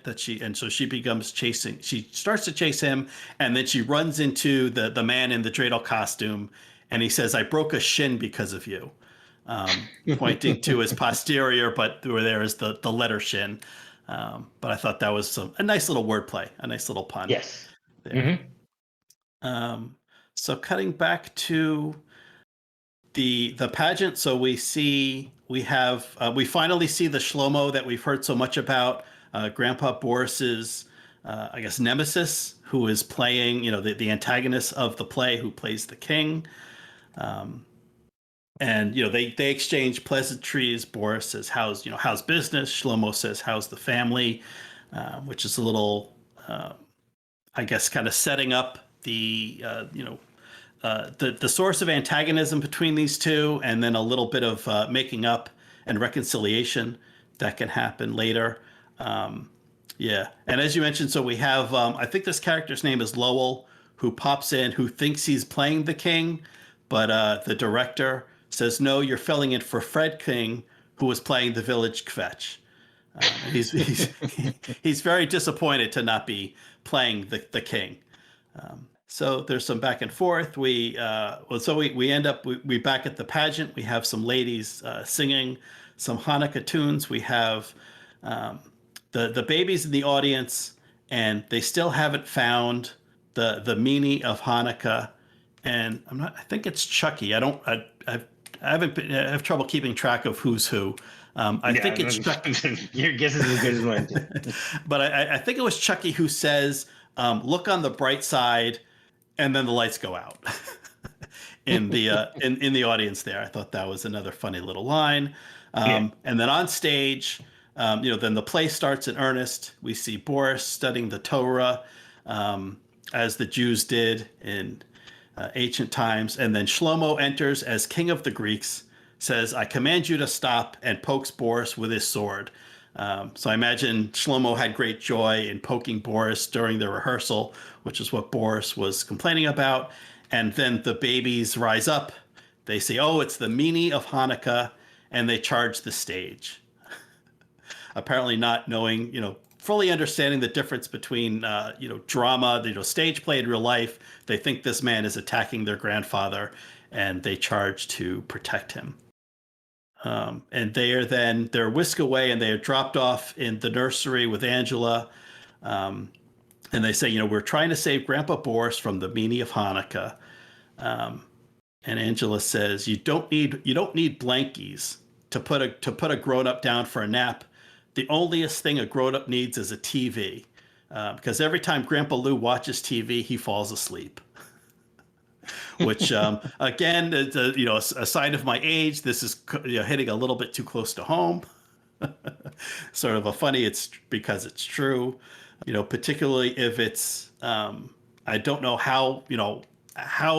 so she becomes chasing. She starts to chase him, and then she runs into the man in the dreidel costume, and he says, "I broke a shin because of you," pointing to his posterior, but where there is the letter shin. But I thought that was a nice little wordplay, a nice little pun. Yes. There. So cutting back to the pageant, so we finally see the Shlomo that we've heard so much about, Grandpa Boris's I guess nemesis, who is playing the antagonist of the play, who plays the king. And they exchange pleasantries. Boris says, how's business? Shlomo says, how's the family? Which is a little I guess kind of setting up the source of antagonism between these two, and then a little bit of making up and reconciliation that can happen later. Yeah, and as you mentioned, so we have I think this character's name is Lowell, who pops in, who thinks he's playing the king, but the director says, no, you're filling in for Fred King, who was playing the village kvetch. He's very disappointed to not be playing the king. So there's some back and forth. We end up back at the pageant. We have some ladies singing some Hanukkah tunes. We have the babies in the audience, and they still haven't found the meaning of Hanukkah. And I think it's Chucky. I have trouble keeping track of who's who. I Yeah, think it's Chuck, your guess is as good as mine too. but I think it was Chucky who says, "Look on the bright side," and then the lights go out. In the audience there, I thought that was another funny little line. Yeah. And then on stage, then the play starts in earnest. We see Boris studying the Torah, as the Jews did in ancient times, and then Shlomo enters as king of the Greeks, says, "I command you to stop," and pokes Boris with his sword. So I imagine Shlomo had great joy in poking Boris during the rehearsal, which is what Boris was complaining about. And then the babies rise up. They say, "Oh, it's the meaning of Hanukkah," and they charge the stage. Apparently, not knowing, fully understanding the difference between, drama, stage play in real life. They think this man is attacking their grandfather, and they charge to protect him. And they're whisked away, and they are dropped off in the nursery with Angela. And they say, "We're trying to save Grandpa Boris from the meaning of Hanukkah." And Angela says, "You don't need blankies to put a grown up down for a nap. The onlyest thing a grown up needs is a TV, because every time Grandpa Lou watches TV, he falls asleep." Which, again, is a sign of my age. This is hitting a little bit too close to home. Sort of a funny. It's because it's true. Particularly if it's. I don't know how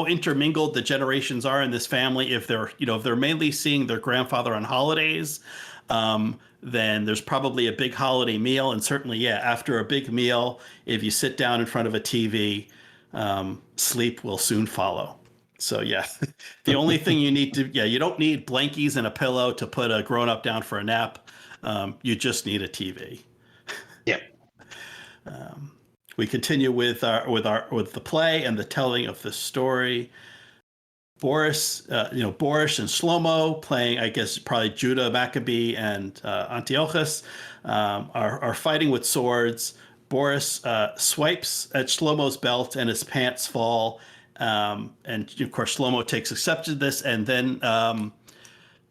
intermingled the generations are in this family. If they're mainly seeing their grandfather on holidays, then there's probably a big holiday meal, and certainly, yeah, after a big meal, if you sit down in front of a TV, sleep will soon follow. So yeah, the only thing you don't need blankies and a pillow to put a grown up down for a nap. You just need a TV. Yeah. We continue with the play and the telling of the story. Boris and Shlomo playing, I guess, probably Judah Maccabee and Antiochus, are fighting with swords. Boris swipes at Shlomo's belt, and his pants fall. And of course, Shlomo takes exception to this, and then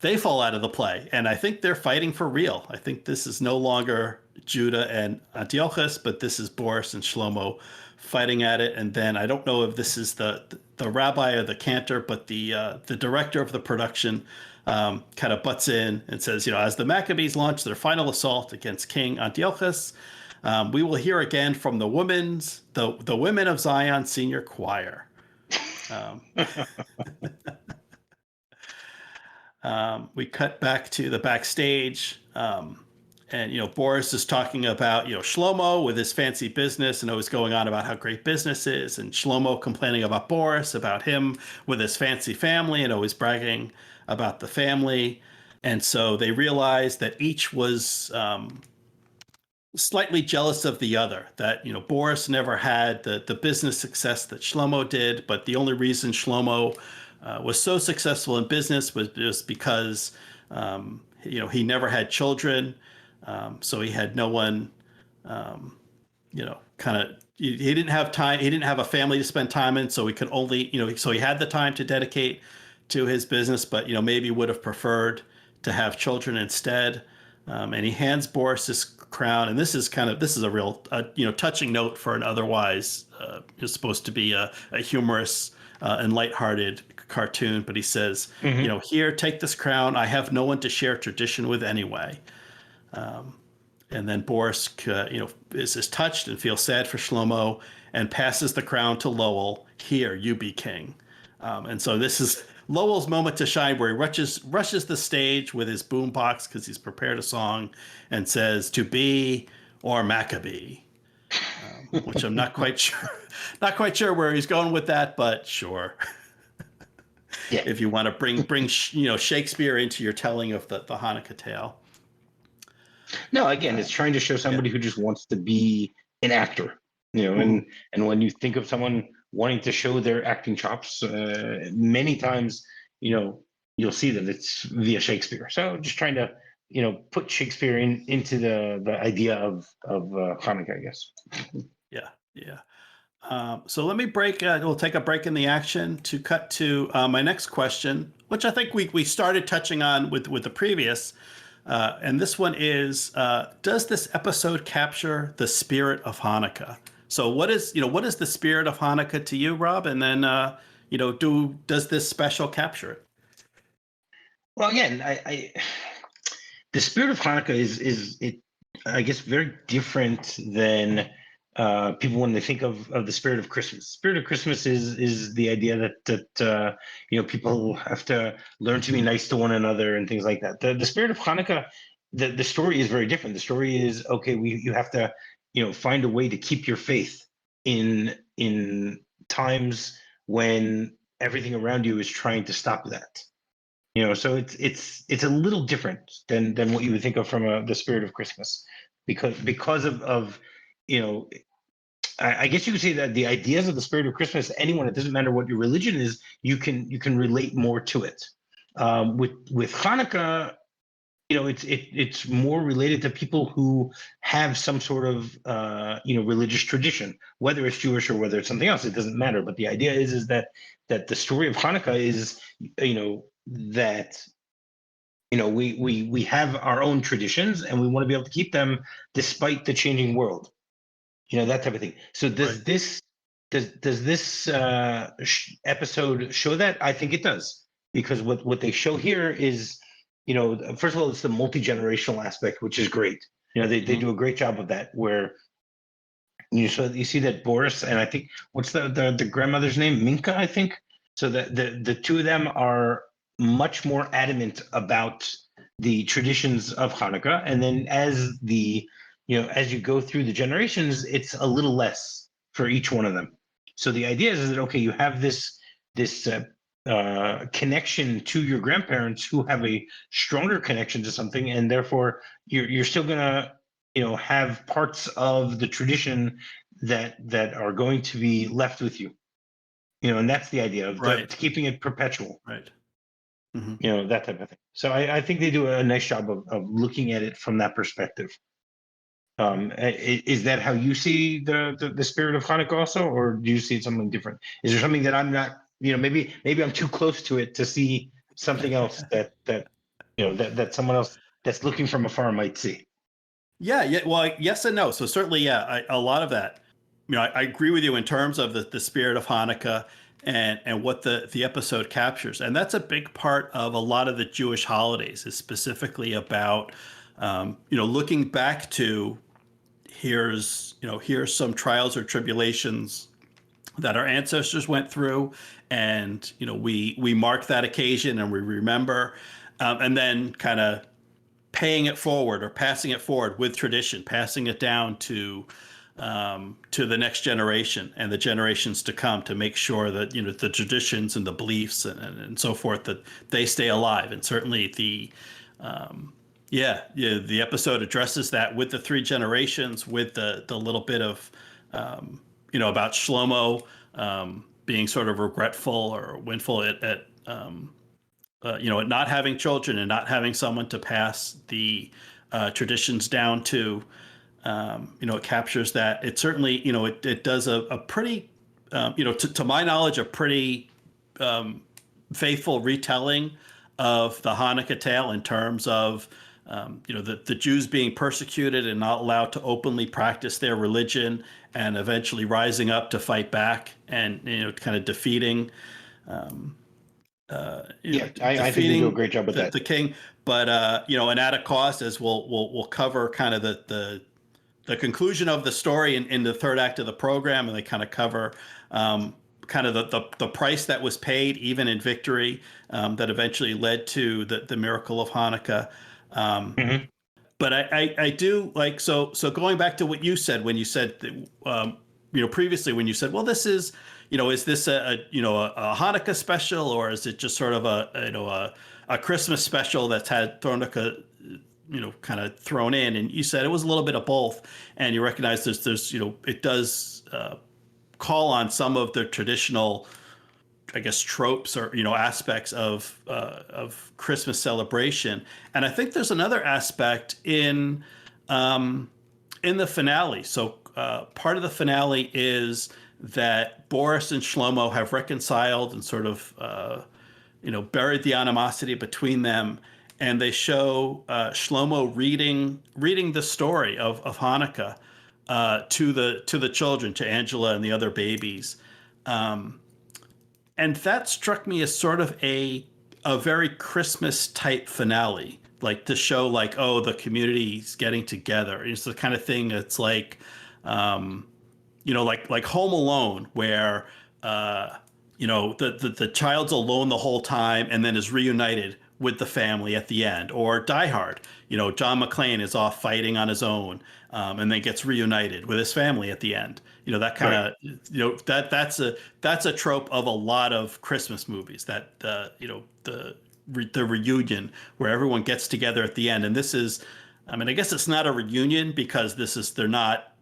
they fall out of the play. And I think they're fighting for real. I think this is no longer Judah and Antiochus, but this is Boris and Shlomo fighting at it. And then I don't know if this is the rabbi or the cantor, but the director of the production kind of butts in and says, "As the Maccabees launch their final assault against King Antiochus, we will hear again from the women of Zion Senior Choir." We cut back to the backstage, and Boris is talking about Shlomo with his fancy business, and always going on about how great business is, and Shlomo complaining about Boris, about him with his fancy family, and always bragging about the family. And so they realized that each was slightly jealous of the other, that Boris never had the business success that Shlomo did, but the only reason Shlomo was so successful in business was just because he never had children, so he had no one, kind of, he didn't have time, he didn't have a family to spend time in, so he could only, so he had the time to dedicate to his business, but maybe would have preferred to have children instead. And he hands Boris this crown, and this is a real touching note for an otherwise is supposed to be a humorous and lighthearted cartoon, but he says, "Here, take this crown. I have no one to share tradition with anyway." And then Boris is touched and feels sad for Shlomo and passes the crown to Lowell. "Here, you be king." And so this is Lowell's moment to shine, where he rushes the stage with his boombox because he's prepared a song, and says, "To be or Maccabee," which I'm not quite sure where he's going with that, but sure. Yeah. If you want to bring Shakespeare into your telling of the Hanukkah tale. No, again, it's trying to show somebody who just wants to be an actor, and when you think of someone wanting to show their acting chops, many times, you'll see that it's via Shakespeare. So just trying to, put Shakespeare into the idea of Hanukkah, I guess. Yeah, yeah. So let me break. We'll take a break in the action to cut to my next question, which I think we started touching on with the previous, and this one is: does this episode capture the spirit of Hanukkah? So what is the spirit of Hanukkah to you, Rob? And then does this special capture it? Well, again, the spirit of Hanukkah is it, I guess, very different than people when they think of the spirit of Christmas. Spirit of Christmas is the idea that people have to learn to be nice to one another and things like that. The spirit of Hanukkah, the story is very different. The story is, okay, you have to find a way to keep your faith in times when everything around you is trying to stop that. So it's a little different than what you would think of from the spirit of Christmas, because of you know I guess you could say that the ideas of the spirit of Christmas, anyone, it doesn't matter what your religion is, you can relate more to it. With Hanukkah, it's more related to people who have some sort of religious tradition, whether it's Jewish or whether it's something else. It doesn't matter. But the idea is that the story of Hanukkah is that we have our own traditions and we want to be able to keep them despite the changing world, that type of thing. So Right. does this episode show that? I think it does, because what they show here is, first of all, it's the multi-generational aspect, which is great. They Mhm. do a great job of that, where you see that Boris, and I think, what's the grandmother's name? Minka, I think. So the two of them are much more adamant about the traditions of Hanukkah, and then as you go through the generations, it's a little less for each one of them. So the idea is that, okay, you have this connection to your grandparents who have a stronger connection to something, and therefore you're still gonna have parts of the tradition that are going to be left with you. And that's the idea of Right. keeping it perpetual. Right. Hmm. That type of thing. So I think they do a nice job of looking at it from that perspective. Is that how you see the spirit of Hanukkah also, or do you see something different? Is there something that I'm not, maybe I'm too close to it to see something else that someone else that's looking from afar might see? Yeah, yeah. Well, yes and no. So certainly, yeah, a lot of that. I agree with you in terms of the spirit of Hanukkah and what the episode captures, and that's a big part of a lot of the Jewish holidays. Is specifically about looking back to here's some trials or tribulations that our ancestors went through, and we mark that occasion and we remember, and then kind of paying it forward or passing it forward with tradition, passing it down to the next generation and the generations to come, to make sure that the traditions and the beliefs and so forth, that they stay alive. And certainly the episode addresses that with the three generations, with the little bit of about Shlomo being sort of regretful or windful at not having children and not having someone to pass the traditions down to. It captures that. It certainly, it does a pretty, to my knowledge, a pretty faithful retelling of the Hanukkah tale, in terms of, the Jews being persecuted and not allowed to openly practice their religion, and eventually rising up to fight back and, kind of defeating I think they do a defeating great job with that. the king, but and at a cost, as we'll cover kind of the conclusion of the story in the third act of the program, and they kind of cover kind of the price that was paid, even in victory, that eventually led to the miracle of Hanukkah. Mhm. But I do like, so going back to what you said when you said that, previously, when you said, well, this is this a Hanukkah special, or is it just sort of a Christmas special that's had Hanukkah kind of thrown in? And you said it was a little bit of both, and you recognize there's it does call on some of the traditional, I guess, tropes or aspects of Christmas celebration. And I think there's another aspect in the finale. So part of the finale is that Boris and Shlomo have reconciled and sort of buried the animosity between them, and they show Shlomo reading the story of Hanukkah to the children, to Angela and the other babies, and that struck me as sort of a very Christmas type finale, like to show like, oh, the community's getting together. It's the kind of thing that's like, like Home Alone, where the child's alone the whole time and then is reunited with the family at the end. Or Die Hard, John McClane is off fighting on his own, and then gets reunited with his family at the end. That kind of that's a trope of a lot of Christmas movies, that the reunion where everyone gets together at the end. And this is, I mean, I guess it's not a reunion because they're not,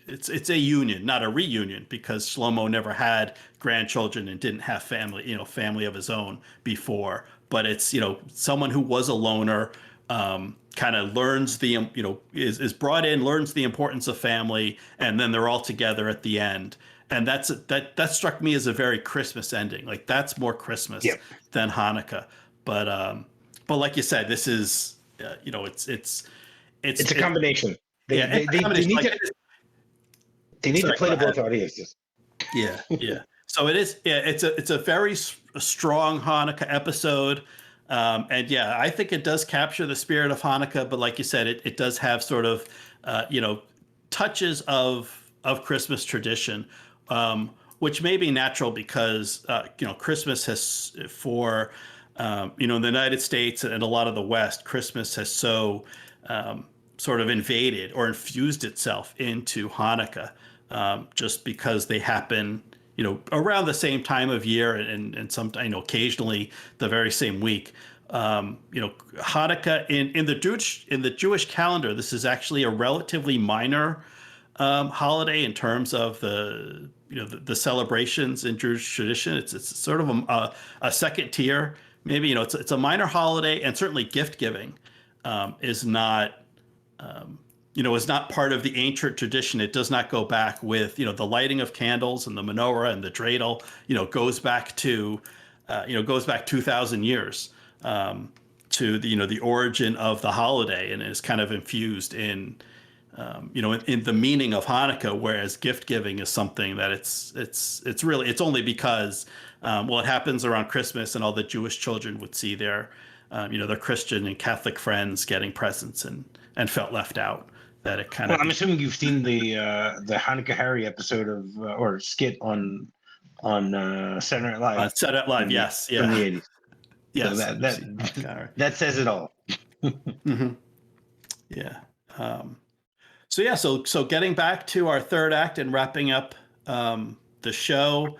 it's a union, not a reunion, because Shlomo never had grandchildren and didn't have family of his own before. But it's, someone who was a loner, kind of learns is brought in, learns the importance of family, and then they're all together at the end. And that struck me as a very Christmas ending. Like, that's more Christmas than Hanukkah. But like you said, this is, it's a combination. They need to play to both audiences. Yeah. So it is. Yeah, it's a very strong Hanukkah episode, and I think it does capture the spirit of Hanukkah. But like you said, it does have sort of touches of Christmas tradition, which may be natural because Christmas has, for in the United States and a lot of the West, Christmas has so sort of invaded or infused itself into Hanukkah, just because they happen around the same time of year, and sometimes occasionally the very same week. Hanukkah in the Jewish calendar, this is actually a relatively minor holiday in terms of the celebrations in Jewish tradition. It's sort of a second tier, maybe. It's a minor holiday, and certainly gift giving is not is not part of the ancient tradition. It does not go back with the lighting of candles and the menorah and the dreidel. Goes back to 2,000 years to the origin of the holiday, and is kind of infused in in the meaning of Hanukkah. Whereas gift giving is something that it's only because it happens around Christmas, and all the Jewish children would see their Christian and Catholic friends getting presents and felt left out. That it kind of. I'm assuming you've seen the Hanukkah Harry episode of or skit on Saturday Night Live. Saturday Night Live, yes, from the 80s. Yes, so that says it all. Mm-hmm. Yeah. So getting back to our third act and wrapping up the show.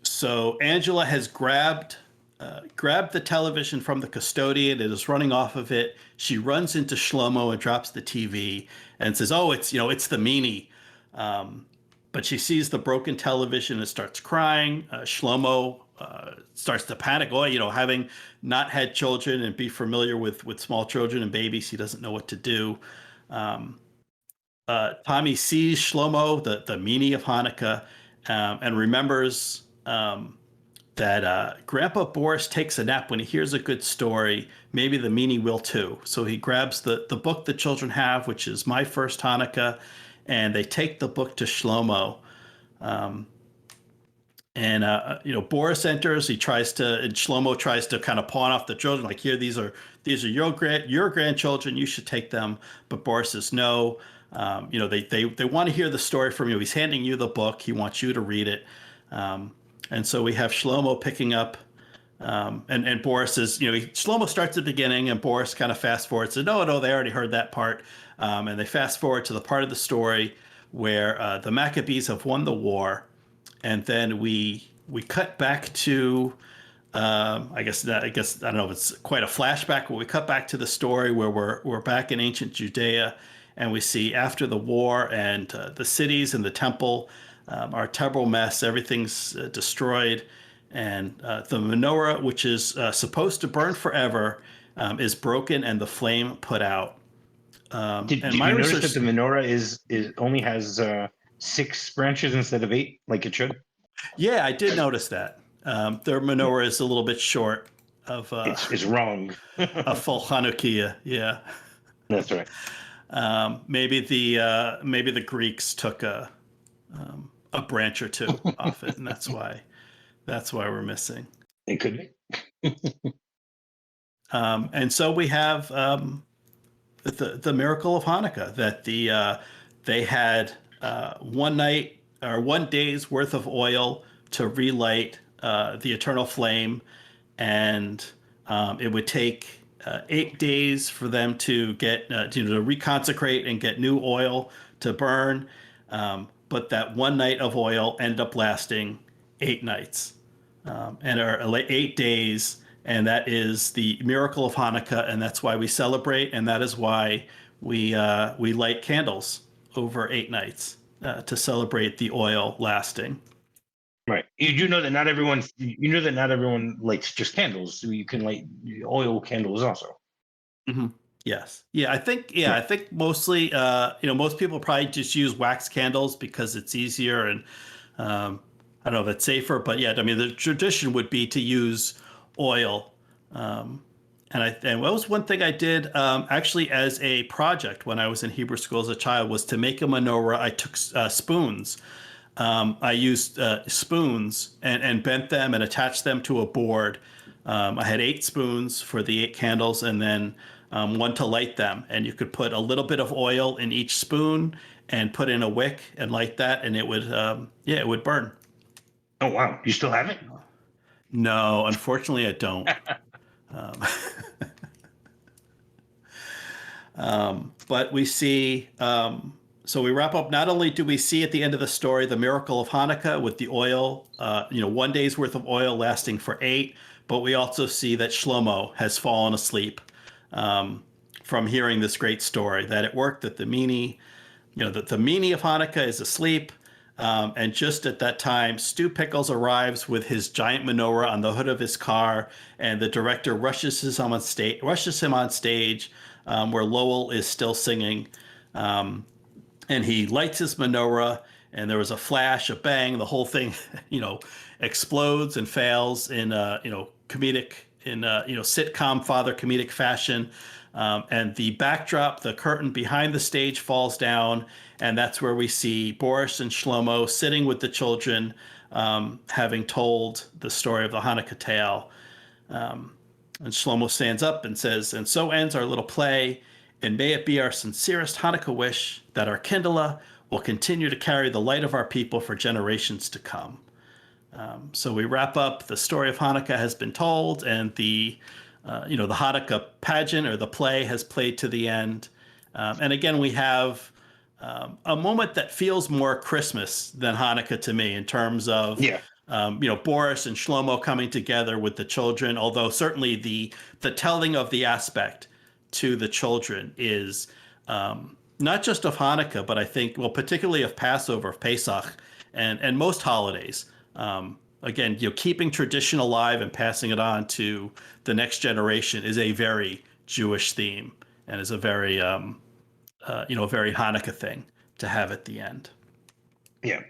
So Angela has grabbed the television from the custodian. It is running off of it. She runs into Shlomo and drops the TV and says, "Oh, it's the meanie." But she sees the broken television and starts crying. Shlomo starts to panic. Oh, having not had children and be familiar with small children and babies, he doesn't know what to do. Tommy sees Shlomo, the meanie of Hanukkah, and remembers that Grandpa Boris takes a nap when he hears a good story. Maybe the meanie will too. So he grabs the book the children have, which is My First Hanukkah, and they take the book to Shlomo. Boris enters. And Shlomo tries to kind of pawn off the children, like, here, these are your grandchildren. You should take them. But Boris says no. They want to hear the story from you. He's handing you the book. He wants you to read it. And so we have Shlomo picking up, and Boris is, Shlomo starts at the beginning, and Boris kind of fast forwards. So no, they already heard that part. And they fast forward to the part of the story where the Maccabees have won the war. And then we cut back to, I guess I don't know if it's quite a flashback, but we cut back to the story where we're back in ancient Judea, and we see after the war, and the cities and the temple are a terrible mess. Everything's destroyed, and the menorah, which is supposed to burn forever, is broken and the flame put out. Did you notice that the menorah is only has 6 branches instead of 8, like it should. Yeah, I did notice that. Their menorah is a little bit short of It's wrong. a full Chanukah. Yeah. That's right. Maybe the Greeks took a branch or two off it, and that's why we're missing. It could be. And so we have the miracle of Hanukkah, that they had 1 night or 1 day's worth of oil to relight the eternal flame, and it would take 8 days for them to get to reconsecrate and get new oil to burn. But that 1 night of oil ended up lasting 8 nights, and are 8 days. And that is the miracle of Hanukkah, and that's why we celebrate, and that is why we light candles over 8 nights to celebrate the oil lasting. Right. You do know that not everyone. You know that not everyone lights just candles. So you can light oil candles also. Mm-hmm. Yes. Yeah. I think mostly, most people probably just use wax candles because it's easier and I don't know if it's safer, but yeah, I mean, the tradition would be to use oil. And that was one thing I did actually as a project when I was in Hebrew school as a child, was to make a menorah. I took spoons. I used spoons and bent them and attached them to a board. I had 8 spoons for the 8 candles, and then one to light them. And you could put a little bit of oil in each spoon and put in a wick and light that, and it would burn. Oh wow! You still have it? No, unfortunately, I don't. But we see. So we wrap up. Not only do we see at the end of the story the miracle of Hanukkah with the oil, 1 day's worth of oil lasting for 8, but we also see that Shlomo has fallen asleep from hearing this great story, that it worked, that the meaning of Hanukkah is asleep. And just at that time, Stu Pickles arrives with his giant menorah on the hood of his car, and the director rushes him on stage where Lowell is still singing. And he lights his menorah, and there was a flash, a bang, the whole thing, explodes and fails in, comedic, sitcom father comedic fashion. And the backdrop, the curtain behind the stage falls down, and that's where we see Boris and Shlomo sitting with the children, having told the story of the Hanukkah tale. And Shlomo stands up and says, "And so ends our little play. And may it be our sincerest Hanukkah wish that our Kindle will continue to carry the light of our people for generations to come." So we wrap up. The story of Hanukkah has been told, and the Hanukkah pageant or the play has played to the end. And again, we have a moment that feels more Christmas than Hanukkah to me, in terms of Boris and Shlomo coming together with the children. Although certainly the telling of the aspect to the children is not just of Hanukkah, but I think, particularly of Passover, of Pesach, and most holidays. Again, keeping tradition alive and passing it on to the next generation is a very Jewish theme, and is a very very Hanukkah thing to have at the end. Yeah.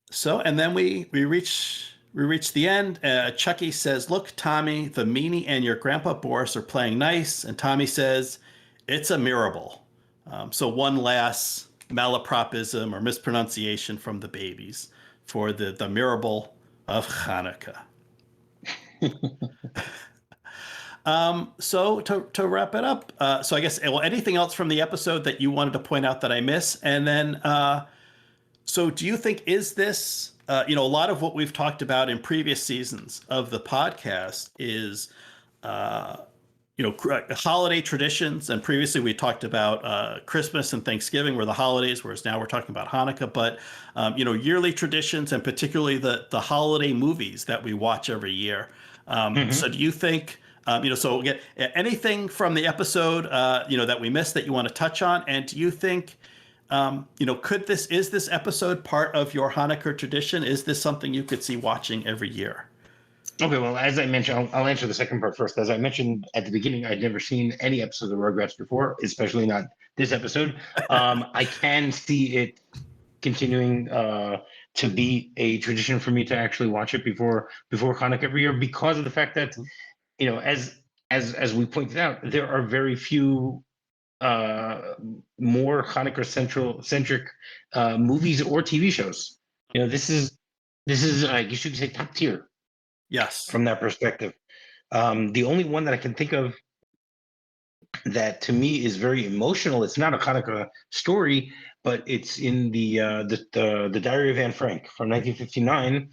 So, and then we reach the end. Chucky says, "Look, Tommy, the meanie and your grandpa Boris are playing nice." And Tommy says, "It's a miracle." So one last malapropism or mispronunciation from the babies for the miracle of Hanukkah. So to wrap it up, so I guess, anything else from the episode that you wanted to point out that I miss? And then, so do you think, is this, a lot of what we've talked about in previous seasons of the podcast is, holiday traditions. And previously we talked about Christmas and Thanksgiving were the holidays, whereas now we're talking about Hanukkah. But, yearly traditions, and particularly the holiday movies that we watch every year. So do you think, so again, anything from the episode, that we missed that you want to touch on? And do you think, is this episode part of your Hanukkah tradition? Is this something you could see watching every year? Okay, well, as I mentioned, I'll answer the second part first. As I mentioned at the beginning, I'd never seen any episode of Rugrats before, especially not this episode. I can see it continuing to be a tradition for me to actually watch it before Hanukkah every year, because of the fact that, as we pointed out, there are very few more Hanukkah centric movies or TV shows. This is I guess you could say top tier Yes. from that perspective. The only one that I can think of that to me is very emotional. It's not a Hanukkah story, but it's in the Diary of Anne Frank from 1959.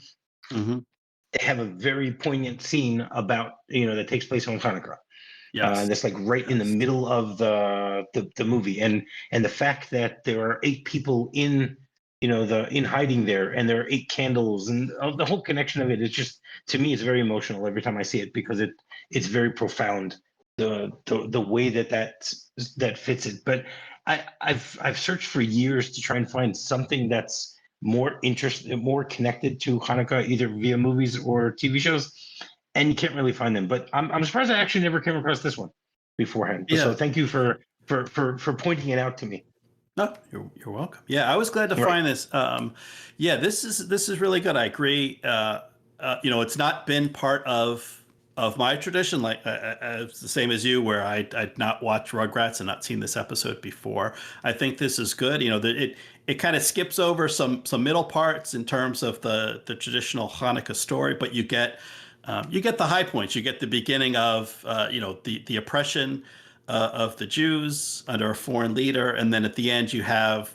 Mm-hmm. They have a very poignant scene about that takes place on Hanukkah. Yes. That's like right in the middle of the movie, and the fact that there are 8 people in in hiding there, and there are 8 candles, and the whole connection of it is just, to me, it's very emotional every time I see it, because it's very profound, the way that fits it. But I've searched for years to try and find something that's more connected to Hanukkah, either via movies or TV shows, and you can't really find them. But I'm surprised I actually never came across this one beforehand. Yeah. So thank you for pointing it out to me. No, you're welcome. Yeah, I was glad to find this. Yeah, this is really good. I agree. It's not been part of my tradition, like it's the same as you, where I'd not watched Rugrats and not seen this episode before. I think this is good. It kind of skips over some middle parts in terms of the traditional Hanukkah story, but you get the high points. You get the beginning of the oppression of the Jews under a foreign leader, and then at the end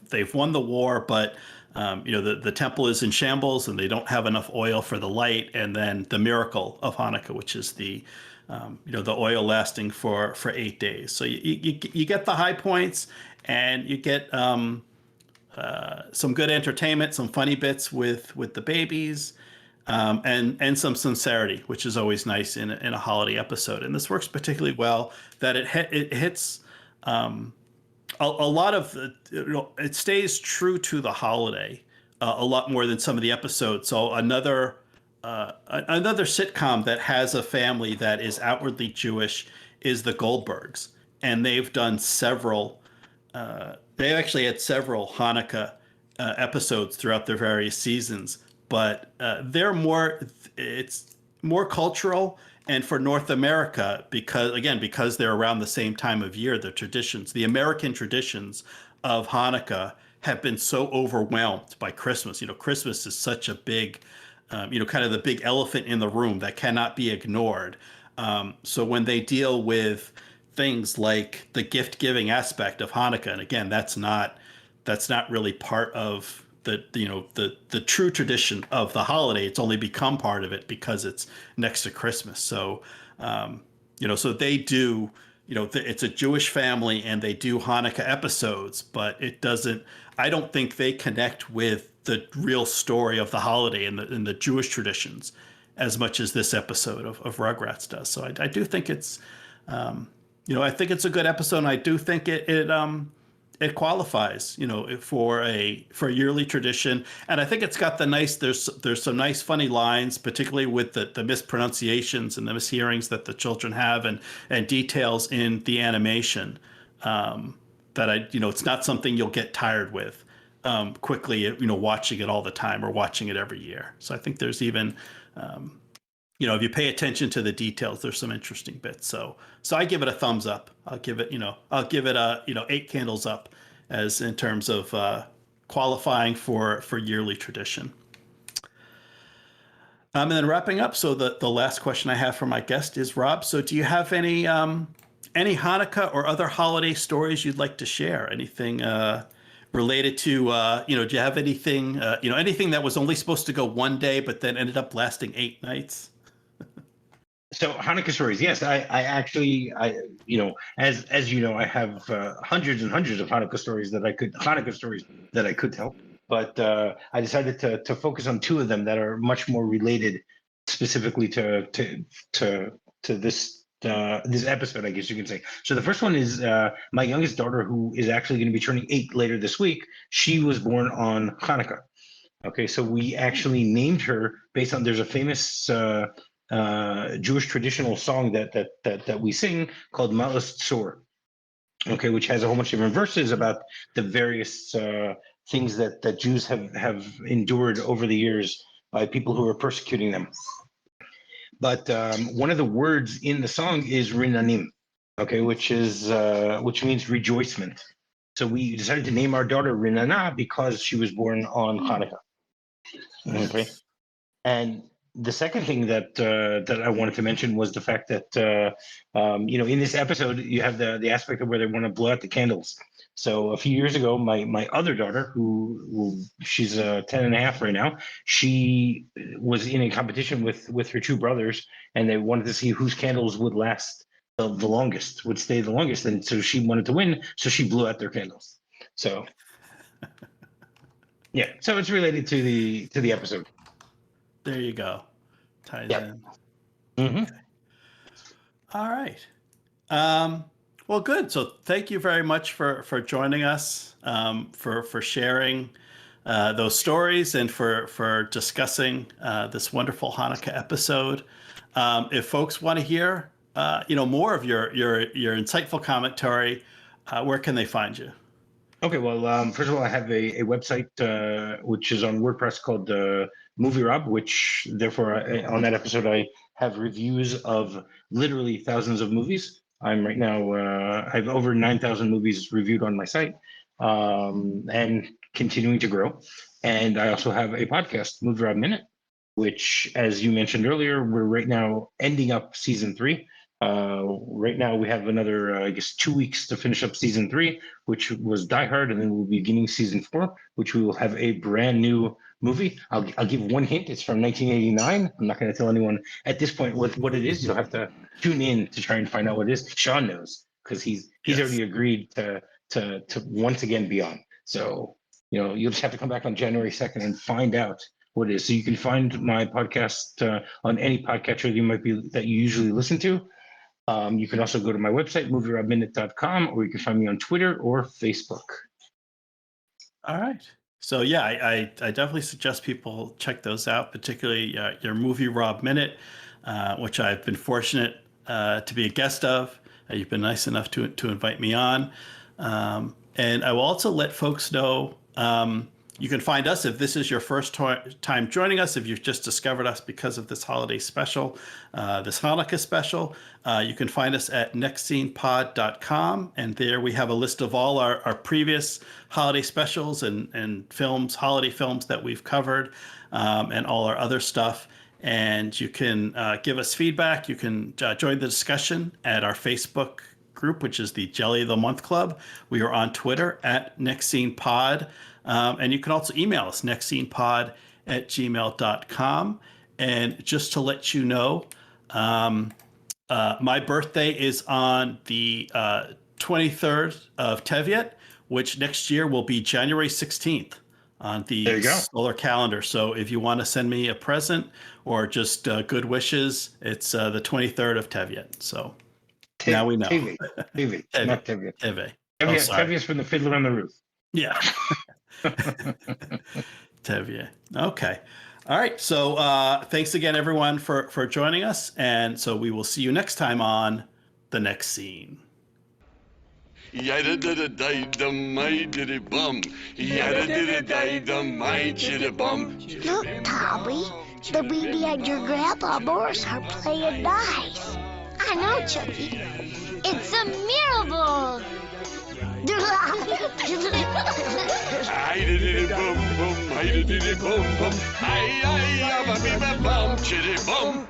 they've won the war, but the temple is in shambles and they don't have enough oil for the light, and then the miracle of Hanukkah, which is the oil lasting for 8 days. So you get the high points, and you get some good entertainment, some funny bits with the babies. And some sincerity, which is always nice in a holiday episode. And this works particularly well that it hits a lot of it stays true to the holiday a lot more than some of the episodes. So another sitcom that has a family that is outwardly Jewish is the Goldbergs, and they've done several. They actually had several Hanukkah episodes throughout their various seasons. But it's more cultural, and for North America, because they're around the same time of year, the American traditions of Hanukkah have been so overwhelmed by Christmas. Christmas is such a big, kind of the big elephant in the room that cannot be ignored. So when they deal with things like the gift giving aspect of Hanukkah, and again, that's not really part of the true tradition of the holiday. It's only become part of it because it's next to Christmas. So so they do, it's a Jewish family and they do Hanukkah episodes, but I don't think they connect with the real story of the holiday and the Jewish traditions as much as this episode of Rugrats does. So I do think it's I think it's a good episode, and I do think it qualifies, for a yearly tradition. And I think it's got there's some nice funny lines, particularly with the mispronunciations and the mishearings that the children have, and details in the animation that it's not something you'll get tired with quickly, watching it all the time or watching it every year. So I think there's even if you pay attention to the details, there's some interesting bits. So I give it a thumbs up. I'll give it a 8 candles up, as in terms of qualifying for yearly tradition. And then wrapping up. So the last question I have for my guest is, Rob, so do you have any Hanukkah or other holiday stories you'd like to share? Anything related to do you have anything anything that was only supposed to go one day but then ended up lasting 8 nights? So Hanukkah stories, yes. I actually, as you know, I have hundreds and hundreds of Hanukkah stories that I could tell. But I decided to focus on 2 of them that are much more related, specifically to this episode, I guess you can say. So the first one is my youngest daughter, who is actually going to be turning 8 later this week. She was born on Hanukkah. Okay, so we actually named her based on, there's a famous Jewish traditional song that we sing called Malas Tzor, okay, which has a whole bunch of different verses about the various things that Jews have endured over the years by people who are persecuting them. But one of the words in the song is rinanim, okay, which means rejoicement. So we decided to name our daughter Rinana because she was born on Hanukkah. Okay, and the second thing that I wanted to mention was the fact that in this episode you have the aspect of where they want to blow out the candles. So a few years ago, my other daughter, who she's 10 and a half right now, she was in a competition with her two brothers, and they wanted to see whose candles would last the longest, would stay the longest, and so she wanted to win, so she blew out their candles. So yeah, so it's related to the episode. There you go. Ties Yep. in. Mm-hmm. Okay. All right. Well, good. So thank you very much for joining us, for sharing those stories, and for discussing this wonderful Hanukkah episode. If folks want to hear more of your insightful commentary, where can they find you? Okay, well, first of all, I have a website which is on WordPress called MovieRob, which therefore on that episode I have reviews of literally thousands of movies. I'm right now I have over 9,000 movies reviewed on my site, and continuing to grow. And I also have a podcast, MovieRob Minute, which, as you mentioned earlier, we're right now ending up season 3. Right now we have another, I guess, 2 weeks to finish up season 3, which was Die Hard, and then we'll be beginning season 4, which we will have a brand new movie. I'll give one hint. It's from 1989. I'm not going to tell anyone at this point what it is. You'll have to tune in to try and find out what it is. Sean knows because he's already agreed to once again be on. So you'll just have to come back on January 2nd and find out what it is. So you can find my podcast on any podcatcher that you usually listen to. You can also go to my website, MovieRobMinute.com, or you can find me on Twitter or Facebook. All right. So yeah, I definitely suggest people check those out, particularly your MovieRob Minute, which I've been fortunate to be a guest of. You've been nice enough to invite me on. And I will also let folks know you can find us if this is your first time joining us, if you've just discovered us because of this holiday special, this Hanukkah special. You can find us at nextscenepod.com, and there we have a list of all our previous holiday specials and films, holiday films that we've covered, and all our other stuff. And you can give us feedback. You can join the discussion at our Facebook group, which is the Jelly of the Month Club. We are on Twitter at nextscenepod. And you can also email us, nextscenepod@gmail.com. And just to let you know, my birthday is on the 23rd of Teviot, which next year will be January 16th on the solar calendar. So if you want to send me a present or just good wishes, it's the 23rd of Teviot. So now we know. Teviot, not Teviot. Teviot. Teviot's from the Fiddler on the Roof. Yeah. Teviot. Okay. All right. So thanks again, everyone, for joining us. And so we will see you next time on The Next Scene. Yada da da da bum. Yada da da bum. Look, Tommy, the baby and your grandpa Morris are playing nice. I know, Chucky. It's a miracle. I did it bum bum. I did it bum bum. I bum chitty bum.